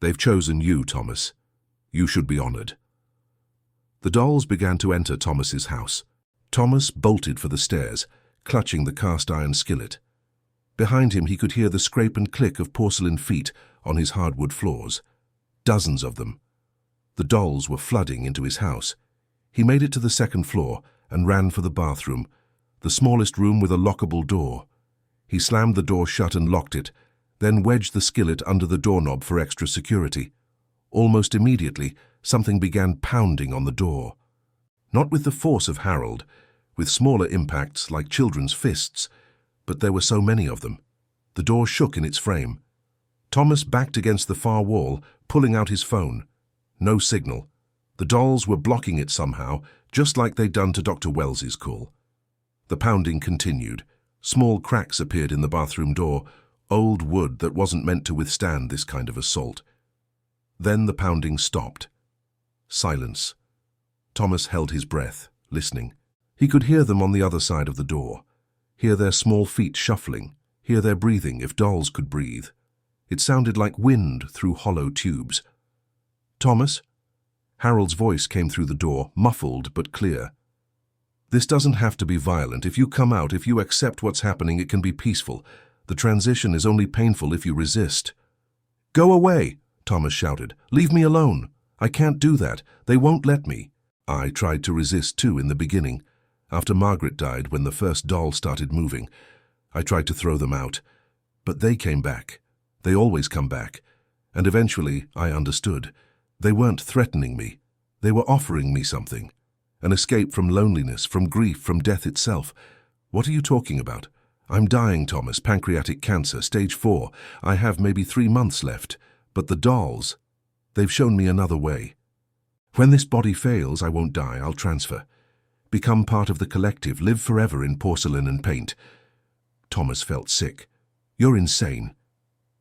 They've chosen you, Thomas. You should be honored." The dolls began to enter Thomas's house. Thomas bolted for the stairs, clutching the cast-iron skillet. Behind him he could hear the scrape and click of porcelain feet on his hardwood floors. Dozens of them. The dolls were flooding into his house. He made it to the second floor and ran for the bathroom, the smallest room with a lockable door. He slammed the door shut and locked it, then wedged the skillet under the doorknob for extra security. Almost immediately, something began pounding on the door. Not with the force of Harold, with smaller impacts like children's fists, but there were so many of them. The door shook in its frame. Thomas backed against the far wall, pulling out his phone. No signal. The dolls were blocking it somehow, just like they'd done to Dr. Wells's call. The pounding continued. Small cracks appeared in the bathroom door, old wood that wasn't meant to withstand this kind of assault. Then the pounding stopped. Silence. Thomas held his breath, listening. He could hear them on the other side of the door, hear their small feet shuffling, hear their breathing if dolls could breathe. It sounded like wind through hollow tubes. "Thomas?" Harold's voice came through the door, muffled but clear. "This doesn't have to be violent. If you come out, if you accept what's happening, it can be peaceful. The transition is only painful if you resist." "Go away!" Thomas shouted. "Leave me alone. I can't do that. They won't let me." I tried to resist too in the beginning. After Margaret died, when the first doll started moving, I tried to throw them out. But they came back. They always come back. And eventually I understood. They weren't threatening me. They were offering me something. An escape from loneliness, from grief, from death itself. "What are you talking about?" "I'm dying, Thomas. Pancreatic cancer, stage 4. I have maybe 3 months left. But the dolls, they've shown me another way. When this body fails, I won't die. I'll transfer. Become part of the collective, live forever in porcelain and paint." Thomas felt sick. "You're insane.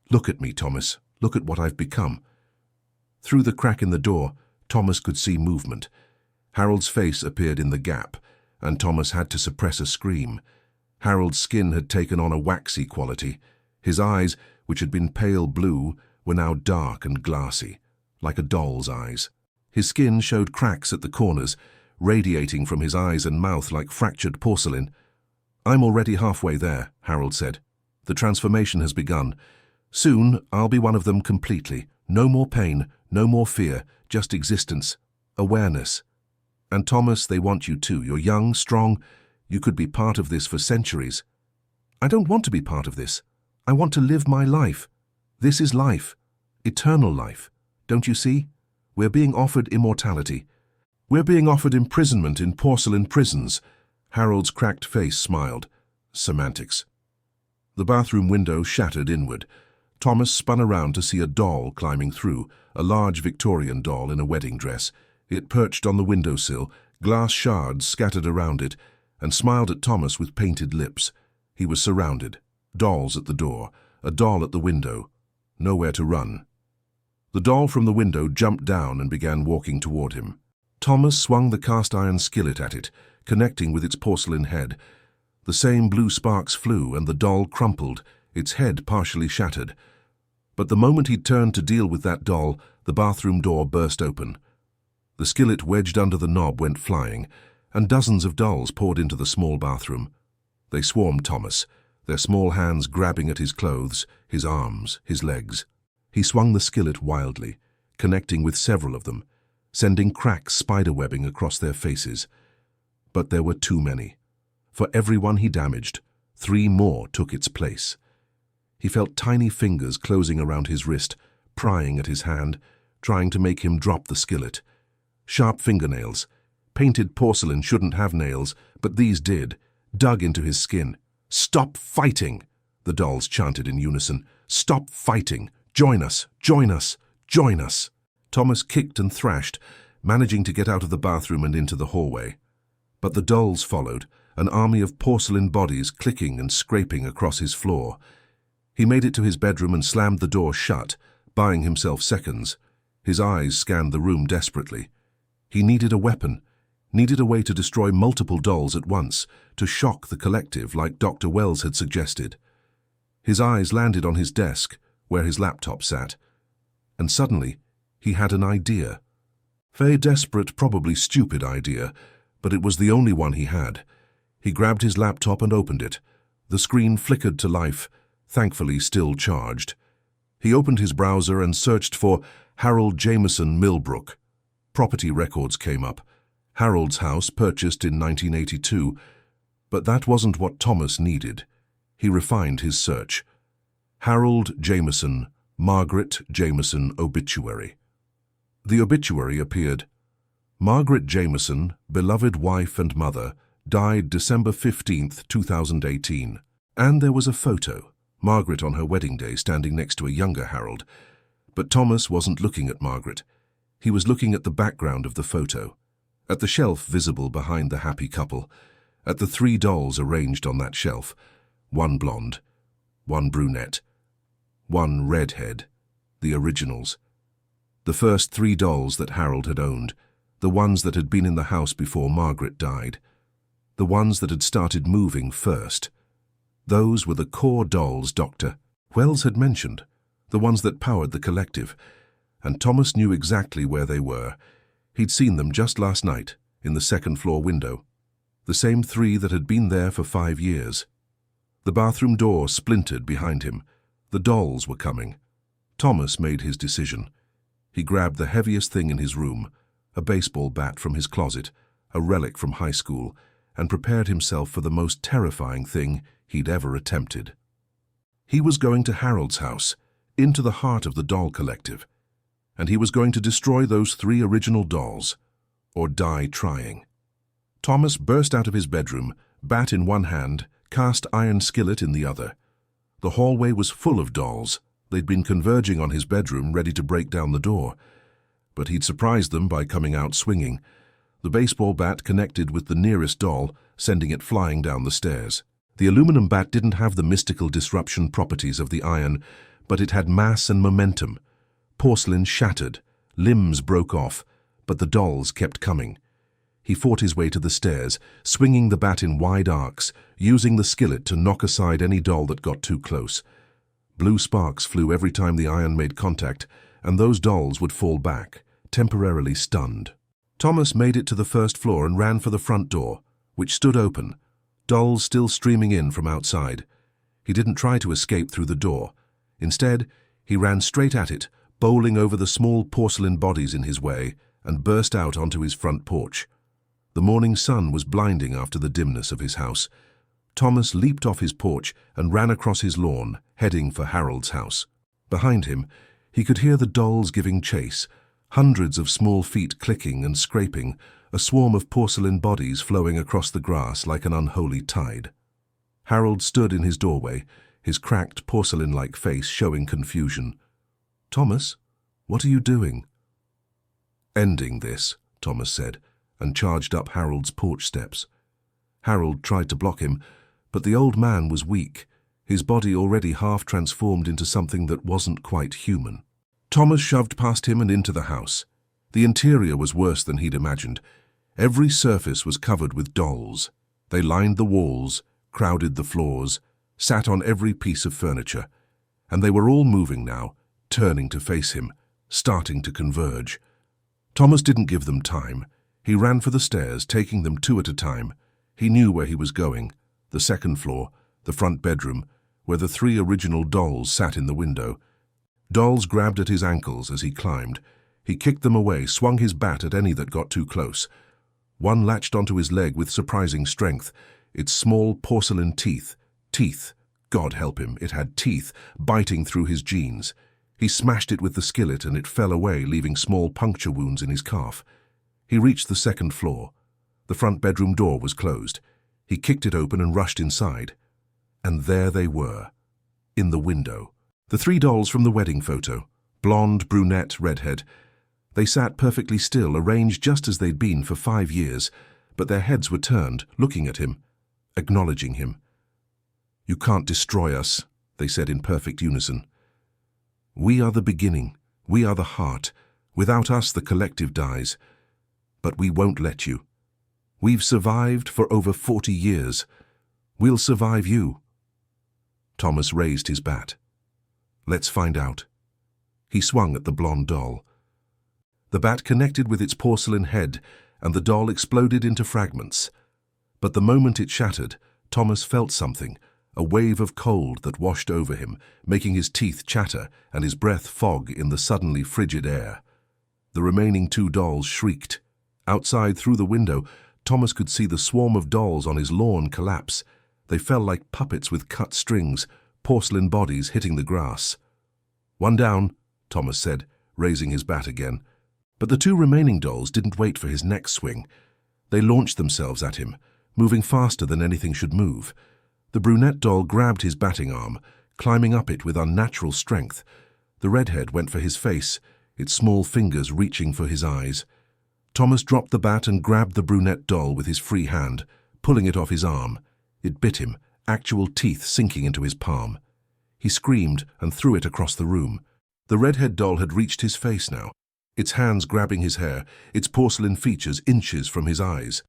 Look at me, Thomas. Look at what I've become." Through the crack in the door, Thomas could see movement. Harold's face appeared in the gap, and Thomas had to suppress a scream. Harold's skin had taken on a waxy quality. His eyes, which had been pale blue, were now dark and glassy, like a doll's eyes. His skin showed cracks at the corners, radiating from his eyes and mouth like fractured porcelain. "I'm already halfway there," Harold said. "The transformation has begun. Soon I'll be one of them completely. No more pain, no more fear, just existence, awareness. And Thomas, they want you too. You're young, strong. You could be part of this for centuries." "I don't want to be part of this. I want to live my life. This is life. Eternal life. Don't you see? We're being offered immortality. We're being offered imprisonment in porcelain prisons." Harold's cracked face smiled. Semantics. The bathroom window shattered inward. Thomas spun around to see a doll climbing through, a large Victorian doll in a wedding dress. It perched on the windowsill, glass shards scattered around it, and smiled at Thomas with painted lips. He was surrounded. Dolls at the door, a doll at the window. Nowhere to run. The doll from the window jumped down and began walking toward him. Thomas swung the cast-iron skillet at it, connecting with its porcelain head. The same blue sparks flew, and the doll crumpled, its head partially shattered. But the moment he turned to deal with that doll, the bathroom door burst open. The skillet wedged under the knob went flying, and dozens of dolls poured into the small bathroom. They swarmed Thomas, their small hands grabbing at his clothes, his arms, his legs. He swung the skillet wildly, connecting with several of them, sending cracks spiderwebbing across their faces. But there were too many. For every one he damaged, 3 more took its place. He felt tiny fingers closing around his wrist, prying at his hand, trying to make him drop the skillet. Sharp fingernails. Painted porcelain shouldn't have nails, but these did, dug into his skin. "Stop fighting!" the dolls chanted in unison. "Stop fighting! Join us! Join us! Join us!" Thomas kicked and thrashed, managing to get out of the bathroom and into the hallway. But the dolls followed, an army of porcelain bodies clicking and scraping across his floor. He made it to his bedroom and slammed the door shut, buying himself seconds. His eyes scanned the room desperately. He needed a weapon, needed a way to destroy multiple dolls at once, to shock the collective like Dr. Wells had suggested. His eyes landed on his desk, where his laptop sat, and suddenly he had an idea. A desperate, probably stupid idea, but it was the only one he had. He grabbed his laptop and opened it. The screen flickered to life, thankfully still charged. He opened his browser and searched for Harold Jameson Millbrook. Property records came up. Harold's house, purchased in 1982. But that wasn't what Thomas needed. He refined his search. Harold Jameson, Margaret Jameson obituary. The obituary appeared. Margaret Jameson, beloved wife and mother, died December 15, 2018. And there was a photo, Margaret on her wedding day standing next to a younger Harold. But Thomas wasn't looking at Margaret. He was looking at the background of the photo, at the shelf visible behind the happy couple, at the 3 dolls arranged on that shelf, 1 blonde, 1 brunette, 1 redhead, the originals. The first 3 dolls that Harold had owned, the ones that had been in the house before Margaret died, the ones that had started moving first. Those were the core dolls Dr. Wells had mentioned, the ones that powered the collective, and Thomas knew exactly where they were. He'd seen them just last night, in the second-floor window, the same 3 that had been there for 5 years. The bathroom door splintered behind him. The dolls were coming. Thomas made his decision. He grabbed the heaviest thing in his room, a baseball bat from his closet, a relic from high school, and prepared himself for the most terrifying thing he'd ever attempted. He was going to Harold's house, into the heart of the doll collective, and he was going to destroy those 3 original dolls, or die trying. Thomas burst out of his bedroom, bat in one hand, cast iron skillet in the other. The hallway was full of dolls. They'd been converging on his bedroom, ready to break down the door. But he'd surprised them by coming out swinging. The baseball bat connected with the nearest doll, sending it flying down the stairs. The aluminum bat didn't have the mystical disruption properties of the iron, but it had mass and momentum. Porcelain shattered, limbs broke off, but the dolls kept coming. He fought his way to the stairs, swinging the bat in wide arcs, using the skillet to knock aside any doll that got too close. Blue sparks flew every time the iron made contact, and those dolls would fall back, temporarily stunned. Thomas made it to the first floor and ran for the front door, which stood open, dolls still streaming in from outside. He didn't try to escape through the door. Instead, he ran straight at it, bowling over the small porcelain bodies in his way, and burst out onto his front porch. The morning sun was blinding after the dimness of his house. Thomas leaped off his porch and ran across his lawn, heading for Harold's house. Behind him, he could hear the dolls giving chase, hundreds of small feet clicking and scraping, a swarm of porcelain bodies flowing across the grass like an unholy tide. Harold stood in his doorway, his cracked porcelain-like face showing confusion. "Thomas, what are you doing?" "Ending this," Thomas said, and charged up Harold's porch steps. Harold tried to block him, but the old man was weak, his body already half transformed into something that wasn't quite human. Thomas shoved past him and into the house. The interior was worse than he'd imagined. Every surface was covered with dolls. They lined the walls, crowded the floors, sat on every piece of furniture, and they were all moving now, turning to face him, starting to converge. Thomas didn't give them time. He ran for the stairs, taking them 2 at a time. He knew where he was going, the second floor, the front bedroom, where the 3 original dolls sat in the window. Dolls grabbed at his ankles as he climbed. He kicked them away, swung his bat at any that got too close. One latched onto his leg with surprising strength, its small porcelain teeth, God help him, it had teeth, biting through his jeans. He smashed it with the skillet and it fell away, leaving small puncture wounds in his calf. He reached the second floor. The front bedroom door was closed. He kicked it open and rushed inside. And there they were, in the window. The 3 dolls from the wedding photo, blonde, brunette, redhead. They sat perfectly still, arranged just as they'd been for 5 years, but their heads were turned, looking at him. acknowledging him. "You can't destroy us," they said in perfect unison. "We are the beginning. We are the heart. Without us, the collective dies. But we won't let you. We've survived for over 40 years. We'll survive you." Thomas raised his bat. "Let's find out." He swung at the blonde doll. The bat connected with its porcelain head, and the doll exploded into fragments. But the moment it shattered, Thomas felt something, a wave of cold that washed over him, making his teeth chatter and his breath fog in the suddenly frigid air. The remaining 2 dolls shrieked. Outside, through the window, Thomas could see the swarm of dolls on his lawn collapse. They fell like puppets with cut strings, porcelain bodies hitting the grass. "One down," Thomas said, raising his bat again. But the 2 remaining dolls didn't wait for his next swing. They launched themselves at him, moving faster than anything should move. The brunette doll grabbed his batting arm, climbing up it with unnatural strength. The redhead went for his face, its small fingers reaching for his eyes. Thomas dropped the bat and grabbed the brunette doll with his free hand, pulling it off his arm. It bit him, actual teeth sinking into his palm. He screamed and threw it across the room. The redhead doll had reached his face now, its hands grabbing his hair, its porcelain features inches from his eyes.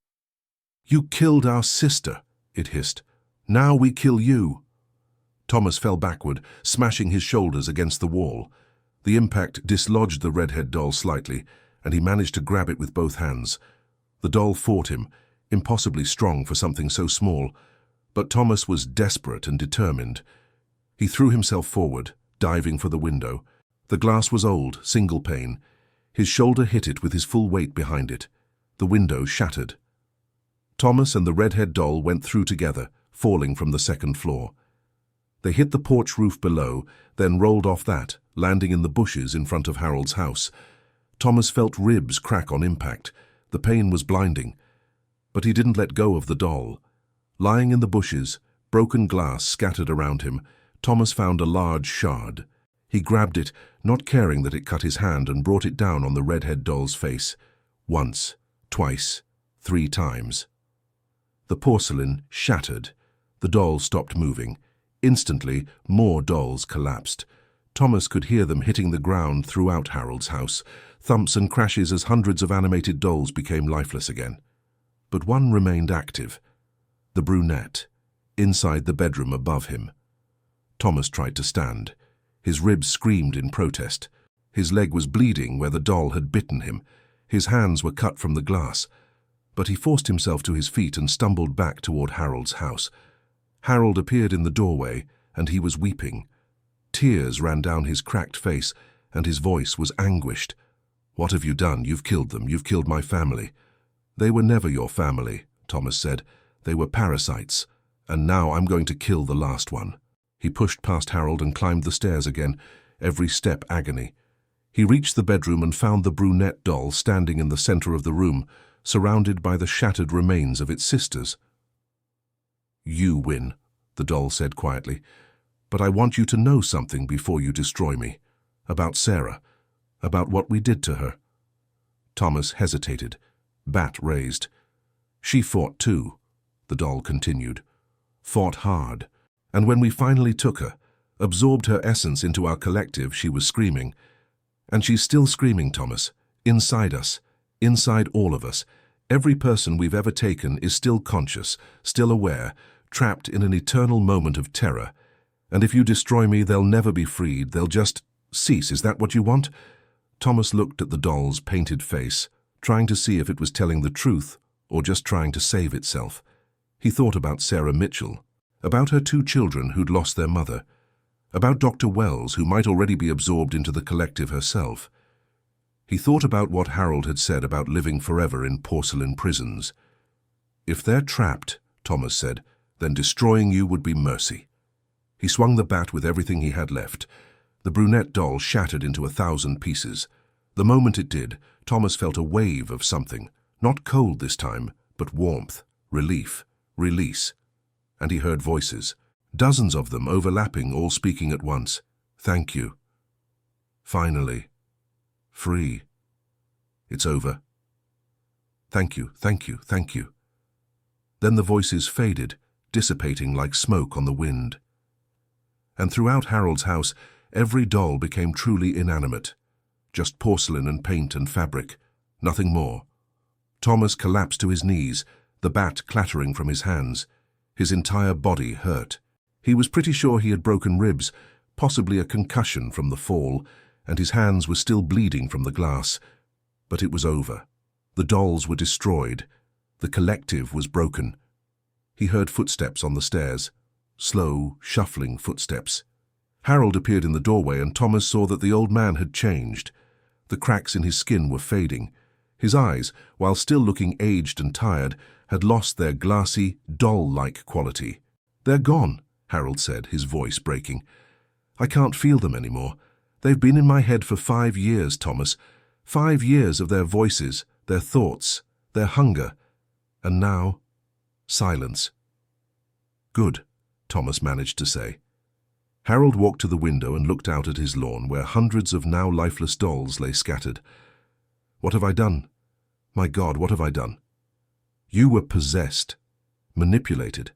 "You killed our sister," it hissed. "Now we kill you." Thomas fell backward, smashing his shoulders against the wall. The impact dislodged the redhead doll slightly, and he managed to grab it with both hands. The doll fought him, impossibly strong for something so small, but Thomas was desperate and determined. He threw himself forward, diving for the window. The glass was old, single pane. His shoulder hit it with his full weight behind it. The window shattered. Thomas and the redhead doll went through together, falling from the 2nd floor. They hit the porch roof below, then rolled off that, landing in the bushes in front of Harold's house. Thomas felt ribs crack on impact. The pain was blinding. But he didn't let go of the doll. Lying in the bushes, broken glass scattered around him, Thomas found a large shard. He grabbed it, not caring that it cut his hand, and brought it down on the redhead doll's face. Once, twice, 3 times. The porcelain shattered. The doll stopped moving. Instantly, more dolls collapsed. Thomas could hear them hitting the ground throughout Harold's house, thumps and crashes as hundreds of animated dolls became lifeless again. But one remained active. The brunette, inside the bedroom above him. Thomas tried to stand. His ribs screamed in protest. His leg was bleeding where the doll had bitten him. His hands were cut from the glass. But he forced himself to his feet and stumbled back toward Harold's house. Harold appeared in the doorway, and he was weeping. Tears ran down his cracked face, and his voice was anguished. "What have you done? You've killed them. You've killed my family." "They were never your family," Thomas said. "They were parasites, and now I'm going to kill the last one." He pushed past Harold and climbed the stairs again, every step agony. He reached the bedroom and found the brunette doll standing in the center of the room, surrounded by the shattered remains of its sisters. "You win," the doll said quietly, "but I want you to know something before you destroy me. About Sarah, about what we did to her." Thomas hesitated, bat raised. "She fought too," the doll continued. "Fought hard. And when we finally took her, absorbed her essence into our collective, she was screaming. And she's still screaming, Thomas, inside us, inside all of us. Every person we've ever taken is still conscious, still aware, trapped in an eternal moment of terror. And if you destroy me, they'll never be freed. They'll just cease. Is that what you want?" Thomas looked at the doll's painted face, trying to see if it was telling the truth or just trying to save itself. He thought about Sarah Mitchell, about her 2 children who'd lost their mother, about Dr. Wells, who might already be absorbed into the collective herself. He thought about what Harold had said about living forever in porcelain prisons. "If they're trapped," Thomas said, "then destroying you would be mercy." He swung the bat with everything he had left. The brunette doll shattered into 1,000 pieces. The moment it did, Thomas felt a wave of something, not cold this time, but warmth, relief, release. And he heard voices, dozens of them overlapping, all speaking at once. "Thank you. Finally. Free. It's over. Thank you, thank you, thank you." Then the voices faded, dissipating like smoke on the wind. And throughout Harold's house, every doll became truly inanimate. Just porcelain and paint and fabric, nothing more. Thomas collapsed to his knees, the bat clattering from his hands. His entire body hurt. He was pretty sure he had broken ribs, possibly a concussion from the fall, and his hands were still bleeding from the glass. But it was over. The dolls were destroyed. The collective was broken. He heard footsteps on the stairs. Slow, shuffling footsteps. Harold appeared in the doorway, and Thomas saw that the old man had changed. The cracks in his skin were fading. His eyes, while still looking aged and tired, had lost their glassy, doll-like quality. "They're gone," Harold said, his voice breaking. "I can't feel them anymore. They've been in my head for 5 years, Thomas. 5 years of their voices, their thoughts, their hunger. And now, silence." "Good," Thomas managed to say. Harold walked to the window and looked out at his lawn, where hundreds of now lifeless dolls lay scattered. "What have I done? My God, what have I done?" "You were possessed, manipulated.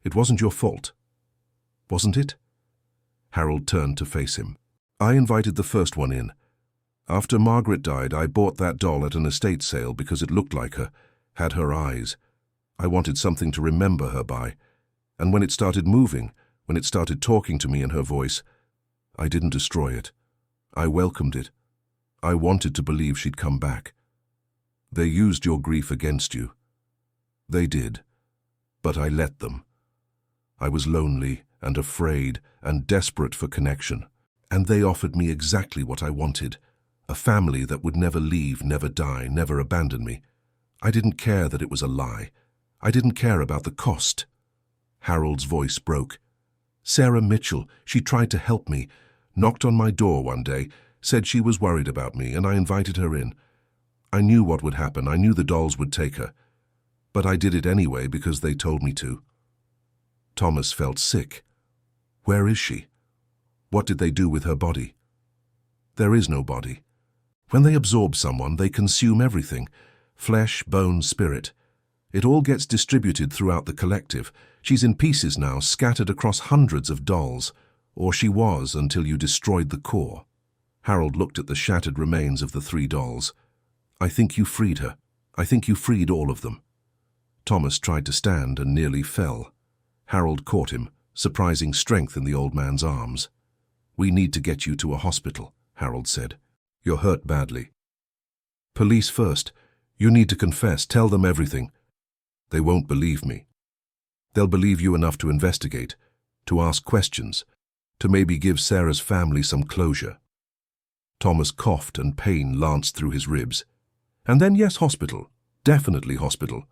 It wasn't your fault. Wasn't it?" Harold turned to face him. "I invited the first one in. After Margaret died, I bought that doll at an estate sale because it looked like her, had her eyes. I wanted something to remember her by. And when it started moving, when it started talking to me in her voice, I didn't destroy it. I welcomed it. I wanted to believe she'd come back. They used your grief against you. They did. But I let them. I was lonely and afraid and desperate for connection. And they offered me exactly what I wanted. A family that would never leave, never die, never abandon me. I didn't care that it was a lie. I didn't care about the cost." Harold's voice broke. "Sarah Mitchell, she tried to help me, knocked on my door one day, said she was worried about me, and I invited her in. I knew what would happen. I knew the dolls would take her. But I did it anyway because they told me to." Thomas felt sick. Where is she? What did they do with her body? There is no body. When they absorb someone, they consume everything. Flesh, bone, spirit. It all gets distributed throughout the collective. She's in pieces now, scattered across hundreds of dolls. Or she was until you destroyed the core. Harold looked at the shattered remains of the 3 dolls. "I think you freed her. I think you freed all of them." Thomas tried to stand and nearly fell. Harold caught him, surprising strength in the old man's arms. "We need to get you to a hospital," Harold said. "You're hurt badly." "Police first. You need to confess. Tell them everything." "They won't believe me." "They'll believe you enough to investigate, to ask questions, to maybe give Sarah's family some closure." Thomas coughed and pain lanced through his ribs. "And then yes, hospital. Definitely hospital."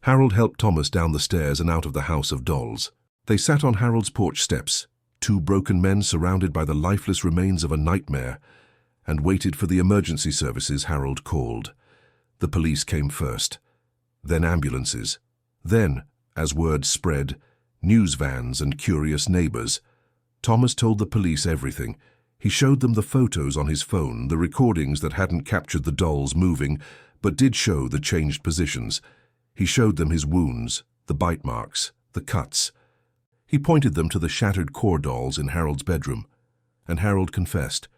Harold helped Thomas down the stairs and out of the house of dolls. They sat on Harold's porch steps, 2 broken men surrounded by the lifeless remains of a nightmare, and waited for the emergency services Harold called. The police came first, then ambulances, then, as word spread, news vans and curious neighbors. Thomas told the police everything. He showed them the photos on his phone, the recordings that hadn't captured the dolls moving, but did show the changed positions. He showed them his wounds, the bite marks, the cuts. He pointed them to the shattered core dolls in Harold's bedroom. And Harold confessed,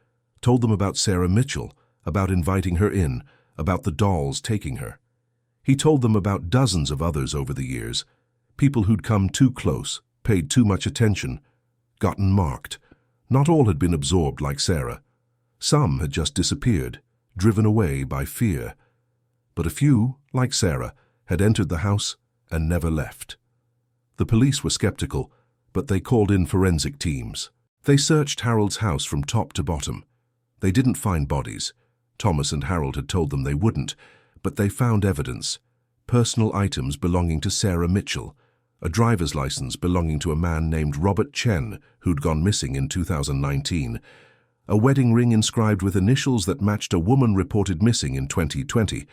told them about Sarah Mitchell, about inviting her in, about the dolls taking her. He told them about dozens of others over the years, people who'd come too close, paid too much attention, gotten marked. Not all had been absorbed like Sarah. Some had just disappeared, driven away by fear. But a few, like Sarah, had entered the house and never left. The police were skeptical, but they called in forensic teams. They searched Harold's house from top to bottom. They didn't find bodies. Thomas and Harold had told them they wouldn't, but they found evidence. Personal items belonging to Sarah Mitchell, a driver's license belonging to a man named Robert Chen, who'd gone missing in 2019, a wedding ring inscribed with initials that matched a woman reported missing in 2020.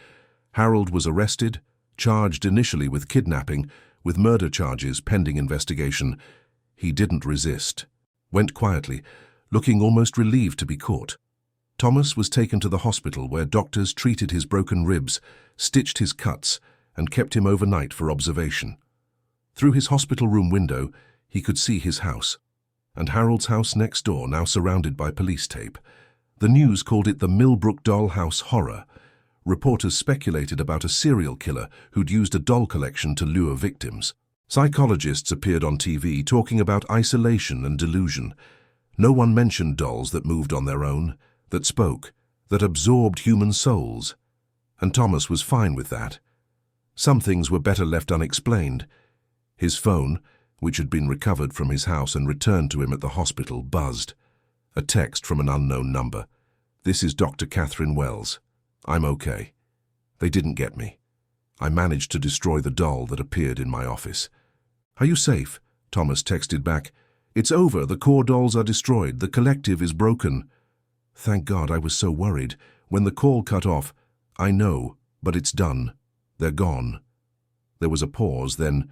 Harold was arrested, charged initially with kidnapping, with murder charges pending investigation. He didn't resist. Went quietly, looking almost relieved to be caught. Thomas was taken to the hospital where doctors treated his broken ribs, stitched his cuts, and kept him overnight for observation. Through his hospital room window, he could see his house, and Harold's house next door, now surrounded by police tape. The news called it the Millbrook Dollhouse Horror. Reporters speculated about a serial killer who'd used a doll collection to lure victims. Psychologists appeared on TV talking about isolation and delusion. No one mentioned dolls that moved on their own, that spoke, that absorbed human souls. And Thomas was fine with that. Some things were better left unexplained. His phone, which had been recovered from his house and returned to him at the hospital, buzzed. A text from an unknown number. "This is Dr. Catherine Wells. I'm okay. They didn't get me. I managed to destroy the doll that appeared in my office." "Are you safe?" Thomas texted back. "It's over. The core dolls are destroyed. The collective is broken." "Thank God, I was so worried. When the call cut off, I know, but it's done. They're gone." There was a pause, then,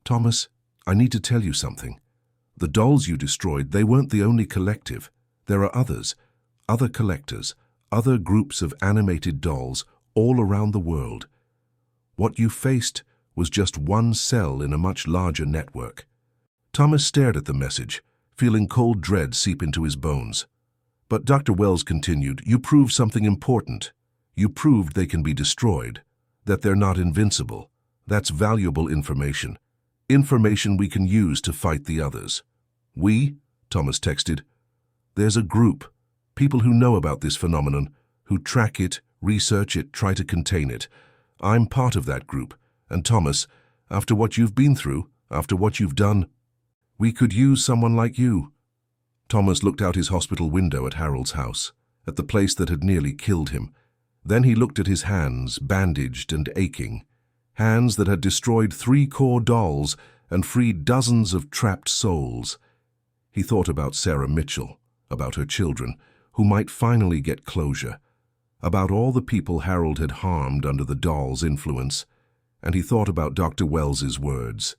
"Thomas, I need to tell you something. The dolls you destroyed, they weren't the only collective. There are others, other collectors, other groups of animated dolls all around the world. What you faced was just one cell in a much larger network." Thomas stared at the message, feeling cold dread seep into his bones. But Dr. Wells continued, "You proved something important. You proved they can be destroyed, that they're not invincible. That's valuable information. Information we can use to fight the others." "We?" Thomas texted. "There's a group, people who know about this phenomenon, who track it, research it, try to contain it. I'm part of that group. And Thomas, after what you've been through, after what you've done, we could use someone like you." Thomas looked out his hospital window at Harold's house, at the place that had nearly killed him. Then he looked at his hands, bandaged and aching. Hands that had destroyed 3 core dolls and freed dozens of trapped souls. He thought about Sarah Mitchell, about her children, who might finally get closure, about all the people Harold had harmed under the doll's influence, and he thought about Dr. Wells's words.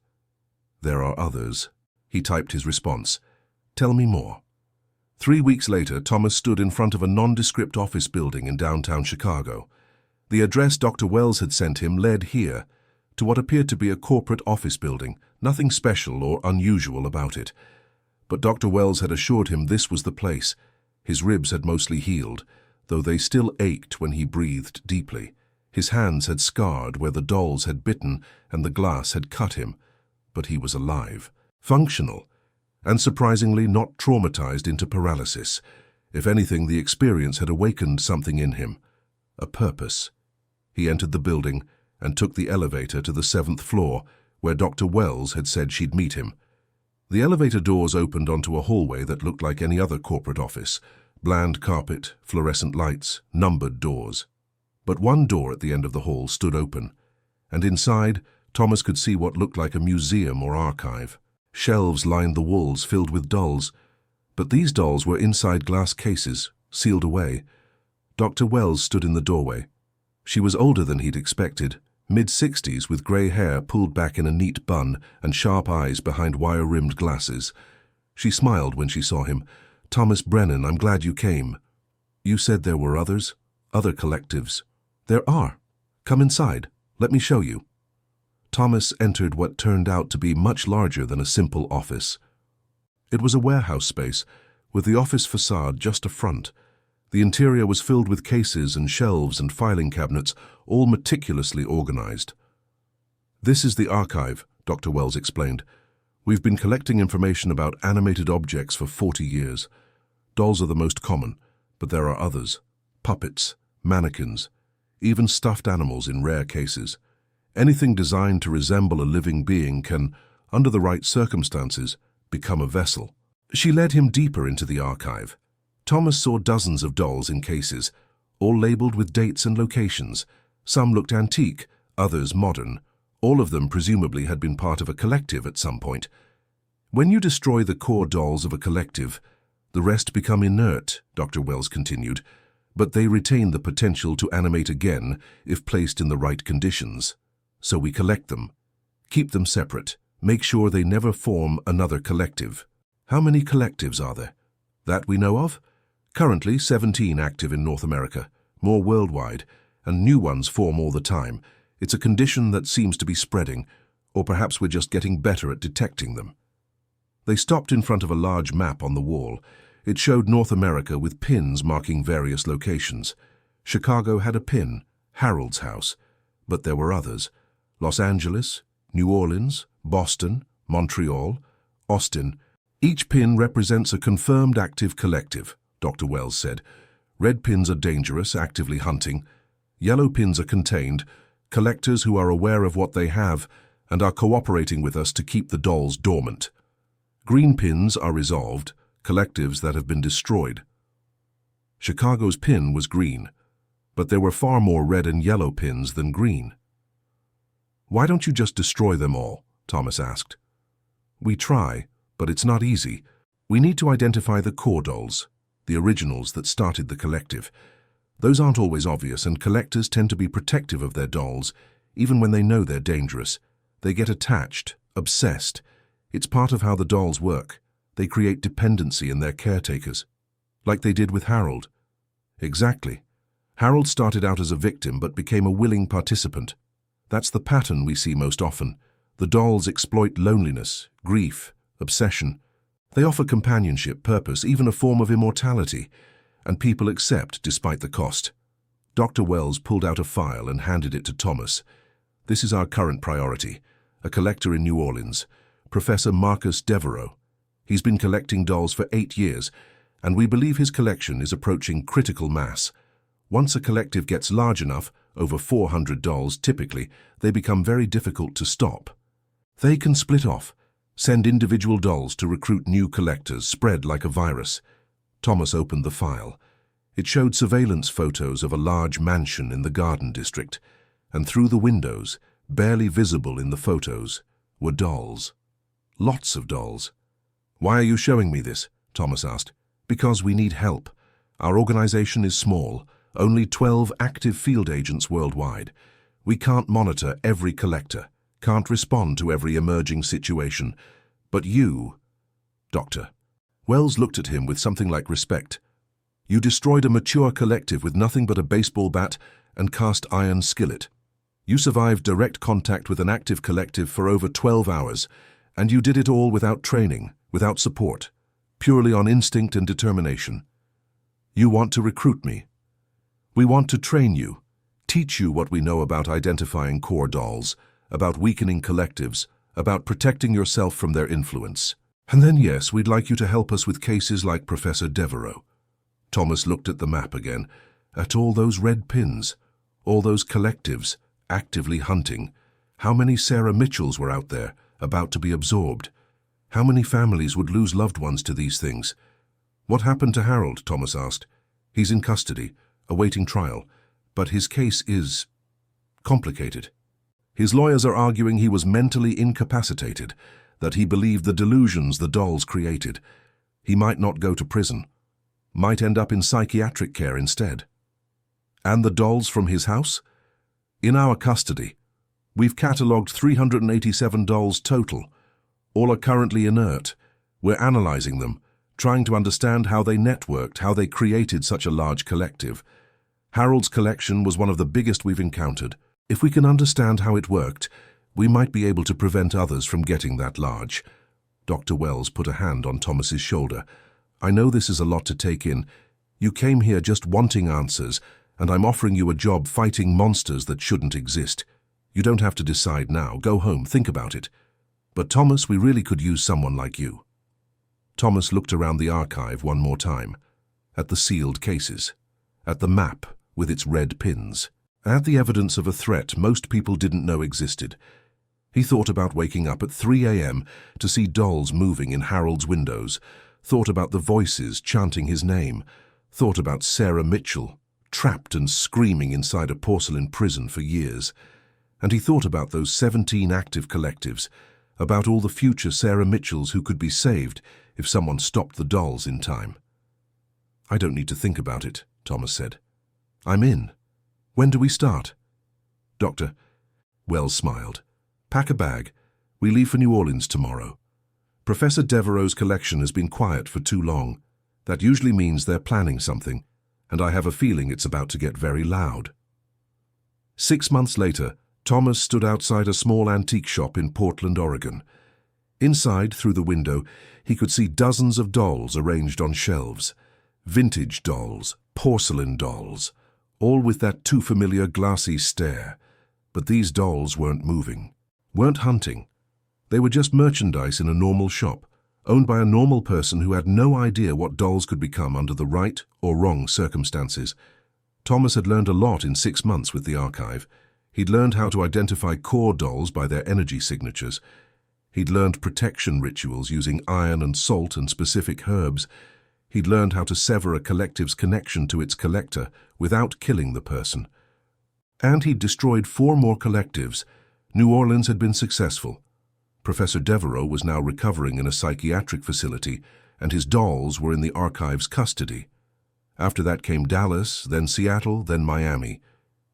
"There are others." He typed his response. "Tell me more." 3 weeks later, Thomas stood in front of a nondescript office building in downtown Chicago. The address Dr. Wells had sent him led here, to what appeared to be a corporate office building, nothing special or unusual about it. But Dr. Wells had assured him this was the place. His ribs had mostly healed, though they still ached when he breathed deeply. His hands had scarred where the dolls had bitten and the glass had cut him, but he was alive, functional, and surprisingly not traumatized into paralysis. If anything, the experience had awakened something in him, a purpose. He entered the building and took the elevator to the 7th floor, where Dr. Wells had said she'd meet him. The elevator doors opened onto a hallway that looked like any other corporate office. Bland carpet, fluorescent lights, numbered doors. But one door at the end of the hall stood open, and inside, Thomas could see what looked like a museum or archive. Shelves lined the walls filled with dolls, but these dolls were inside glass cases, sealed away. Dr. Wells stood in the doorway. She was older than he'd expected, mid-60s with grey hair pulled back in a neat bun and sharp eyes behind wire-rimmed glasses. She smiled when she saw him. "Thomas Brennan, I'm glad you came. You said there were others? Other collectives?" "There are. Come inside. Let me show you." Thomas entered what turned out to be much larger than a simple office. It was a warehouse space, with the office facade just a front. The interior was filled with cases and shelves and filing cabinets, all meticulously organized. "This is the archive," Dr. Wells explained. "We've been collecting information about animated objects for 40 years. Dolls are the most common, but there are others. Puppets, mannequins, even stuffed animals in rare cases. Anything designed to resemble a living being can, under the right circumstances, become a vessel." She led him deeper into the archive. Thomas saw dozens of dolls in cases, all labeled with dates and locations. Some looked antique, others modern. All of them presumably had been part of a collective at some point. "When you destroy the core dolls of a collective, the rest become inert," Dr. Wells continued, "but they retain the potential to animate again if placed in the right conditions. So we collect them, keep them separate, make sure they never form another collective." "How many collectives are there?" "That we know of? Currently 17 active in North America, more worldwide, and new ones form all the time. It's a condition that seems to be spreading. Or perhaps we're just getting better at detecting them. They stopped in front of a large map on the wall. It showed North America with pins marking various locations. Chicago had a pin, Harold's house, but there were others. Los Angeles, New Orleans, Boston, Montreal, Austin. Each pin represents a confirmed active collective, Dr. Wells said. Red pins are dangerous, actively hunting. Yellow pins are contained, collectors who are aware of what they have and are cooperating with us to keep the dolls dormant. Green pins are resolved, collectives that have been destroyed. Chicago's pin was green, but there were far more red and yellow pins than green. Why don't you just destroy them all? Thomas asked. We try, but it's not easy. We need to identify the core dolls, the originals that started the collective. Those aren't always obvious, and collectors tend to be protective of their dolls, even when they know they're dangerous. They get attached, obsessed. It's part of how the dolls work. They create dependency in their caretakers, like they did with Harold. Exactly. Harold started out as a victim but became a willing participant. That's the pattern we see most often. The dolls exploit loneliness, grief, obsession. They offer companionship, purpose, even a form of immortality, and people accept despite the cost. Dr. Wells pulled out a file and handed it to Thomas. This is our current priority, a collector in New Orleans, Professor Marcus Devereaux. He's been collecting dolls for 8 years, and we believe his collection is approaching critical mass. Once a collective gets large enough, over 400 dolls typically, they become very difficult to stop. They can split off, send individual dolls to recruit new collectors, spread like a virus. Thomas opened the file. It showed surveillance photos of a large mansion in the Garden District, and through the windows, barely visible in the photos, were dolls. Lots of dolls. Why are you showing me this? Thomas asked. Because we need help. Our organization is small, only 12 active field agents worldwide. We can't monitor every collector, can't respond to every emerging situation. But you, Doctor. Wells looked at him with something like respect. You destroyed a mature collective with nothing but a baseball bat and cast iron skillet. You survived direct contact with an active collective for over 12 hours, and you did it all without training, without support, purely on instinct and determination. You want to recruit me. We want to train you, teach you what we know about identifying core dolls, about weakening collectives, about protecting yourself from their influence. And then, yes, we'd like you to help us with cases like Professor Devereaux. Thomas looked at the map again, at all those red pins, all those collectives, actively hunting. How many Sarah Mitchells were out there, about to be absorbed? How many families would lose loved ones to these things? What happened to Harold? Thomas asked. He's in custody, awaiting trial, but his case is complicated. His lawyers are arguing he was mentally incapacitated, that he believed the delusions the dolls created. He might not go to prison, might end up in psychiatric care instead. And the dolls from his house? In our custody. We've catalogued 387 dolls total. All are currently inert. We're analyzing them, trying to understand how they networked, how they created such a large collective. Harold's collection was one of the biggest we've encountered. If we can understand how it worked, we might be able to prevent others from getting that large. Dr. Wells put a hand on Thomas's shoulder. I know this is a lot to take in. You came here just wanting answers, and I'm offering you a job fighting monsters that shouldn't exist. You don't have to decide now. Go home, think about it. But Thomas, we really could use someone like you. Thomas looked around the archive one more time, at the sealed cases, at the map with its red pins, at the evidence of a threat most people didn't know existed. He thought about waking up at 3 a.m. to see dolls moving in Harold's windows, thought about the voices chanting his name, thought about Sarah Mitchell, trapped and screaming inside a porcelain prison for years. And he thought about those 17 active collectives, about all the future Sarah Mitchells who could be saved if someone stopped the dolls in time. I don't need to think about it, Thomas said. I'm in. When do we start? Doctor. Wells smiled. Pack a bag. We leave for New Orleans tomorrow. Professor Devereaux's collection has been quiet for too long. That usually means they're planning something, and I have a feeling it's about to get very loud. 6 months later, Thomas stood outside a small antique shop in Portland, Oregon. Inside, through the window, he could see dozens of dolls arranged on shelves. Vintage dolls, porcelain dolls, all with that too familiar glassy stare. But these dolls weren't moving, weren't hunting. They were just merchandise in a normal shop, owned by a normal person who had no idea what dolls could become under the right or wrong circumstances. Thomas had learned a lot in 6 months with the archive. He'd learned how to identify core dolls by their energy signatures. He'd learned protection rituals using iron and salt and specific herbs. He'd learned how to sever a collective's connection to its collector without killing the person. And he'd destroyed 4 more collectives. New Orleans had been successful. Professor Devereaux was now recovering in a psychiatric facility, and his dolls were in the archive's custody. After that came Dallas, then Seattle, then Miami.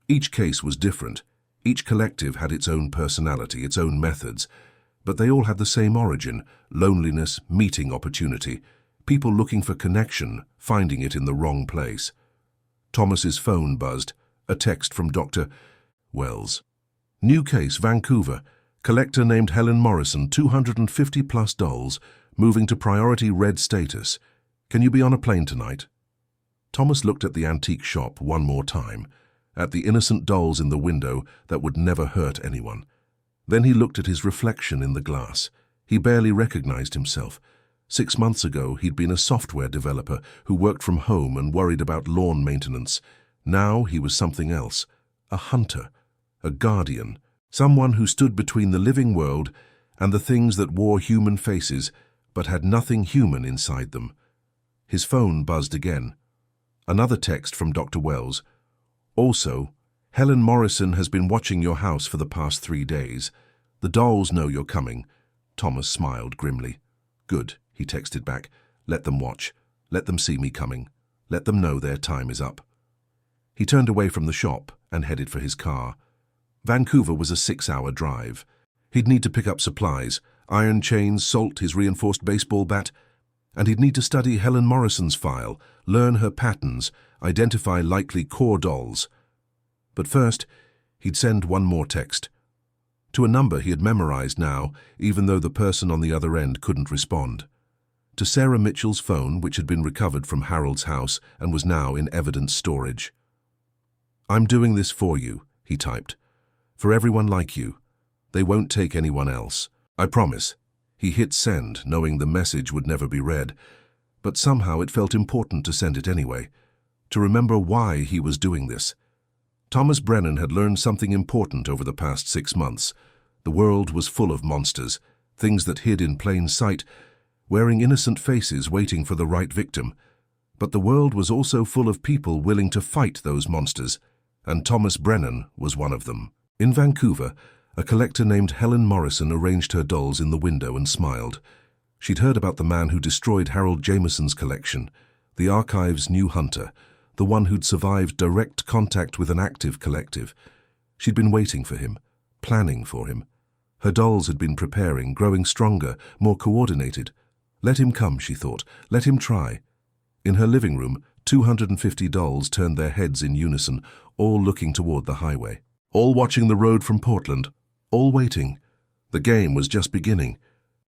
Each case was different. Each collective had its own personality, its own methods. But they all had the same origin: loneliness, meeting opportunity, people looking for connection, finding it in the wrong place. Thomas's phone buzzed, a text from Dr. Wells. New case, Vancouver. Collector named Helen Morrison, 250+ dolls, moving to priority red status. Can you be on a plane tonight? Thomas looked at the antique shop one more time, at the innocent dolls in the window that would never hurt anyone. Then he looked at his reflection in the glass. He barely recognized himself. 6 months ago, he'd been a software developer who worked from home and worried about lawn maintenance. Now he was something else, a hunter, a guardian, someone who stood between the living world and the things that wore human faces but had nothing human inside them. His phone buzzed again. Another text from Dr. Wells. Also, Helen Morrison has been watching your house for the past 3 days. The dolls know you're coming. Thomas smiled grimly. Good, he texted back. Let them watch. Let them see me coming. Let them know their time is up. He turned away from the shop and headed for his car. Vancouver was a 6-hour drive. He'd need to pick up supplies, iron chains, salt, his reinforced baseball bat, and he'd need to study Helen Morrison's file, learn her patterns, identify likely core dolls. But first, he'd send one more text. To a number he had memorized now, even though the person on the other end couldn't respond. To Sarah Mitchell's phone, which had been recovered from Harold's house and was now in evidence storage. I'm doing this for you, he typed. For everyone like you. They won't take anyone else. I promise. He hit send, knowing the message would never be read. But somehow it felt important to send it anyway. To remember why he was doing this. Thomas Brennan had learned something important over the past 6 months. The world was full of monsters, things that hid in plain sight, wearing innocent faces waiting for the right victim. But the world was also full of people willing to fight those monsters, and Thomas Brennan was one of them. In Vancouver, a collector named Helen Morrison arranged her dolls in the window and smiled. She'd heard about the man who destroyed Harold Jamison's collection, the archive's new hunter, the one who'd survived direct contact with an active collective. She'd been waiting for him, planning for him. Her dolls had been preparing, growing stronger, more coordinated. Let him come, she thought. Let him try. In her living room, 250 dolls turned their heads in unison, all looking toward the highway. All watching the road from Portland, all waiting. The game was just beginning.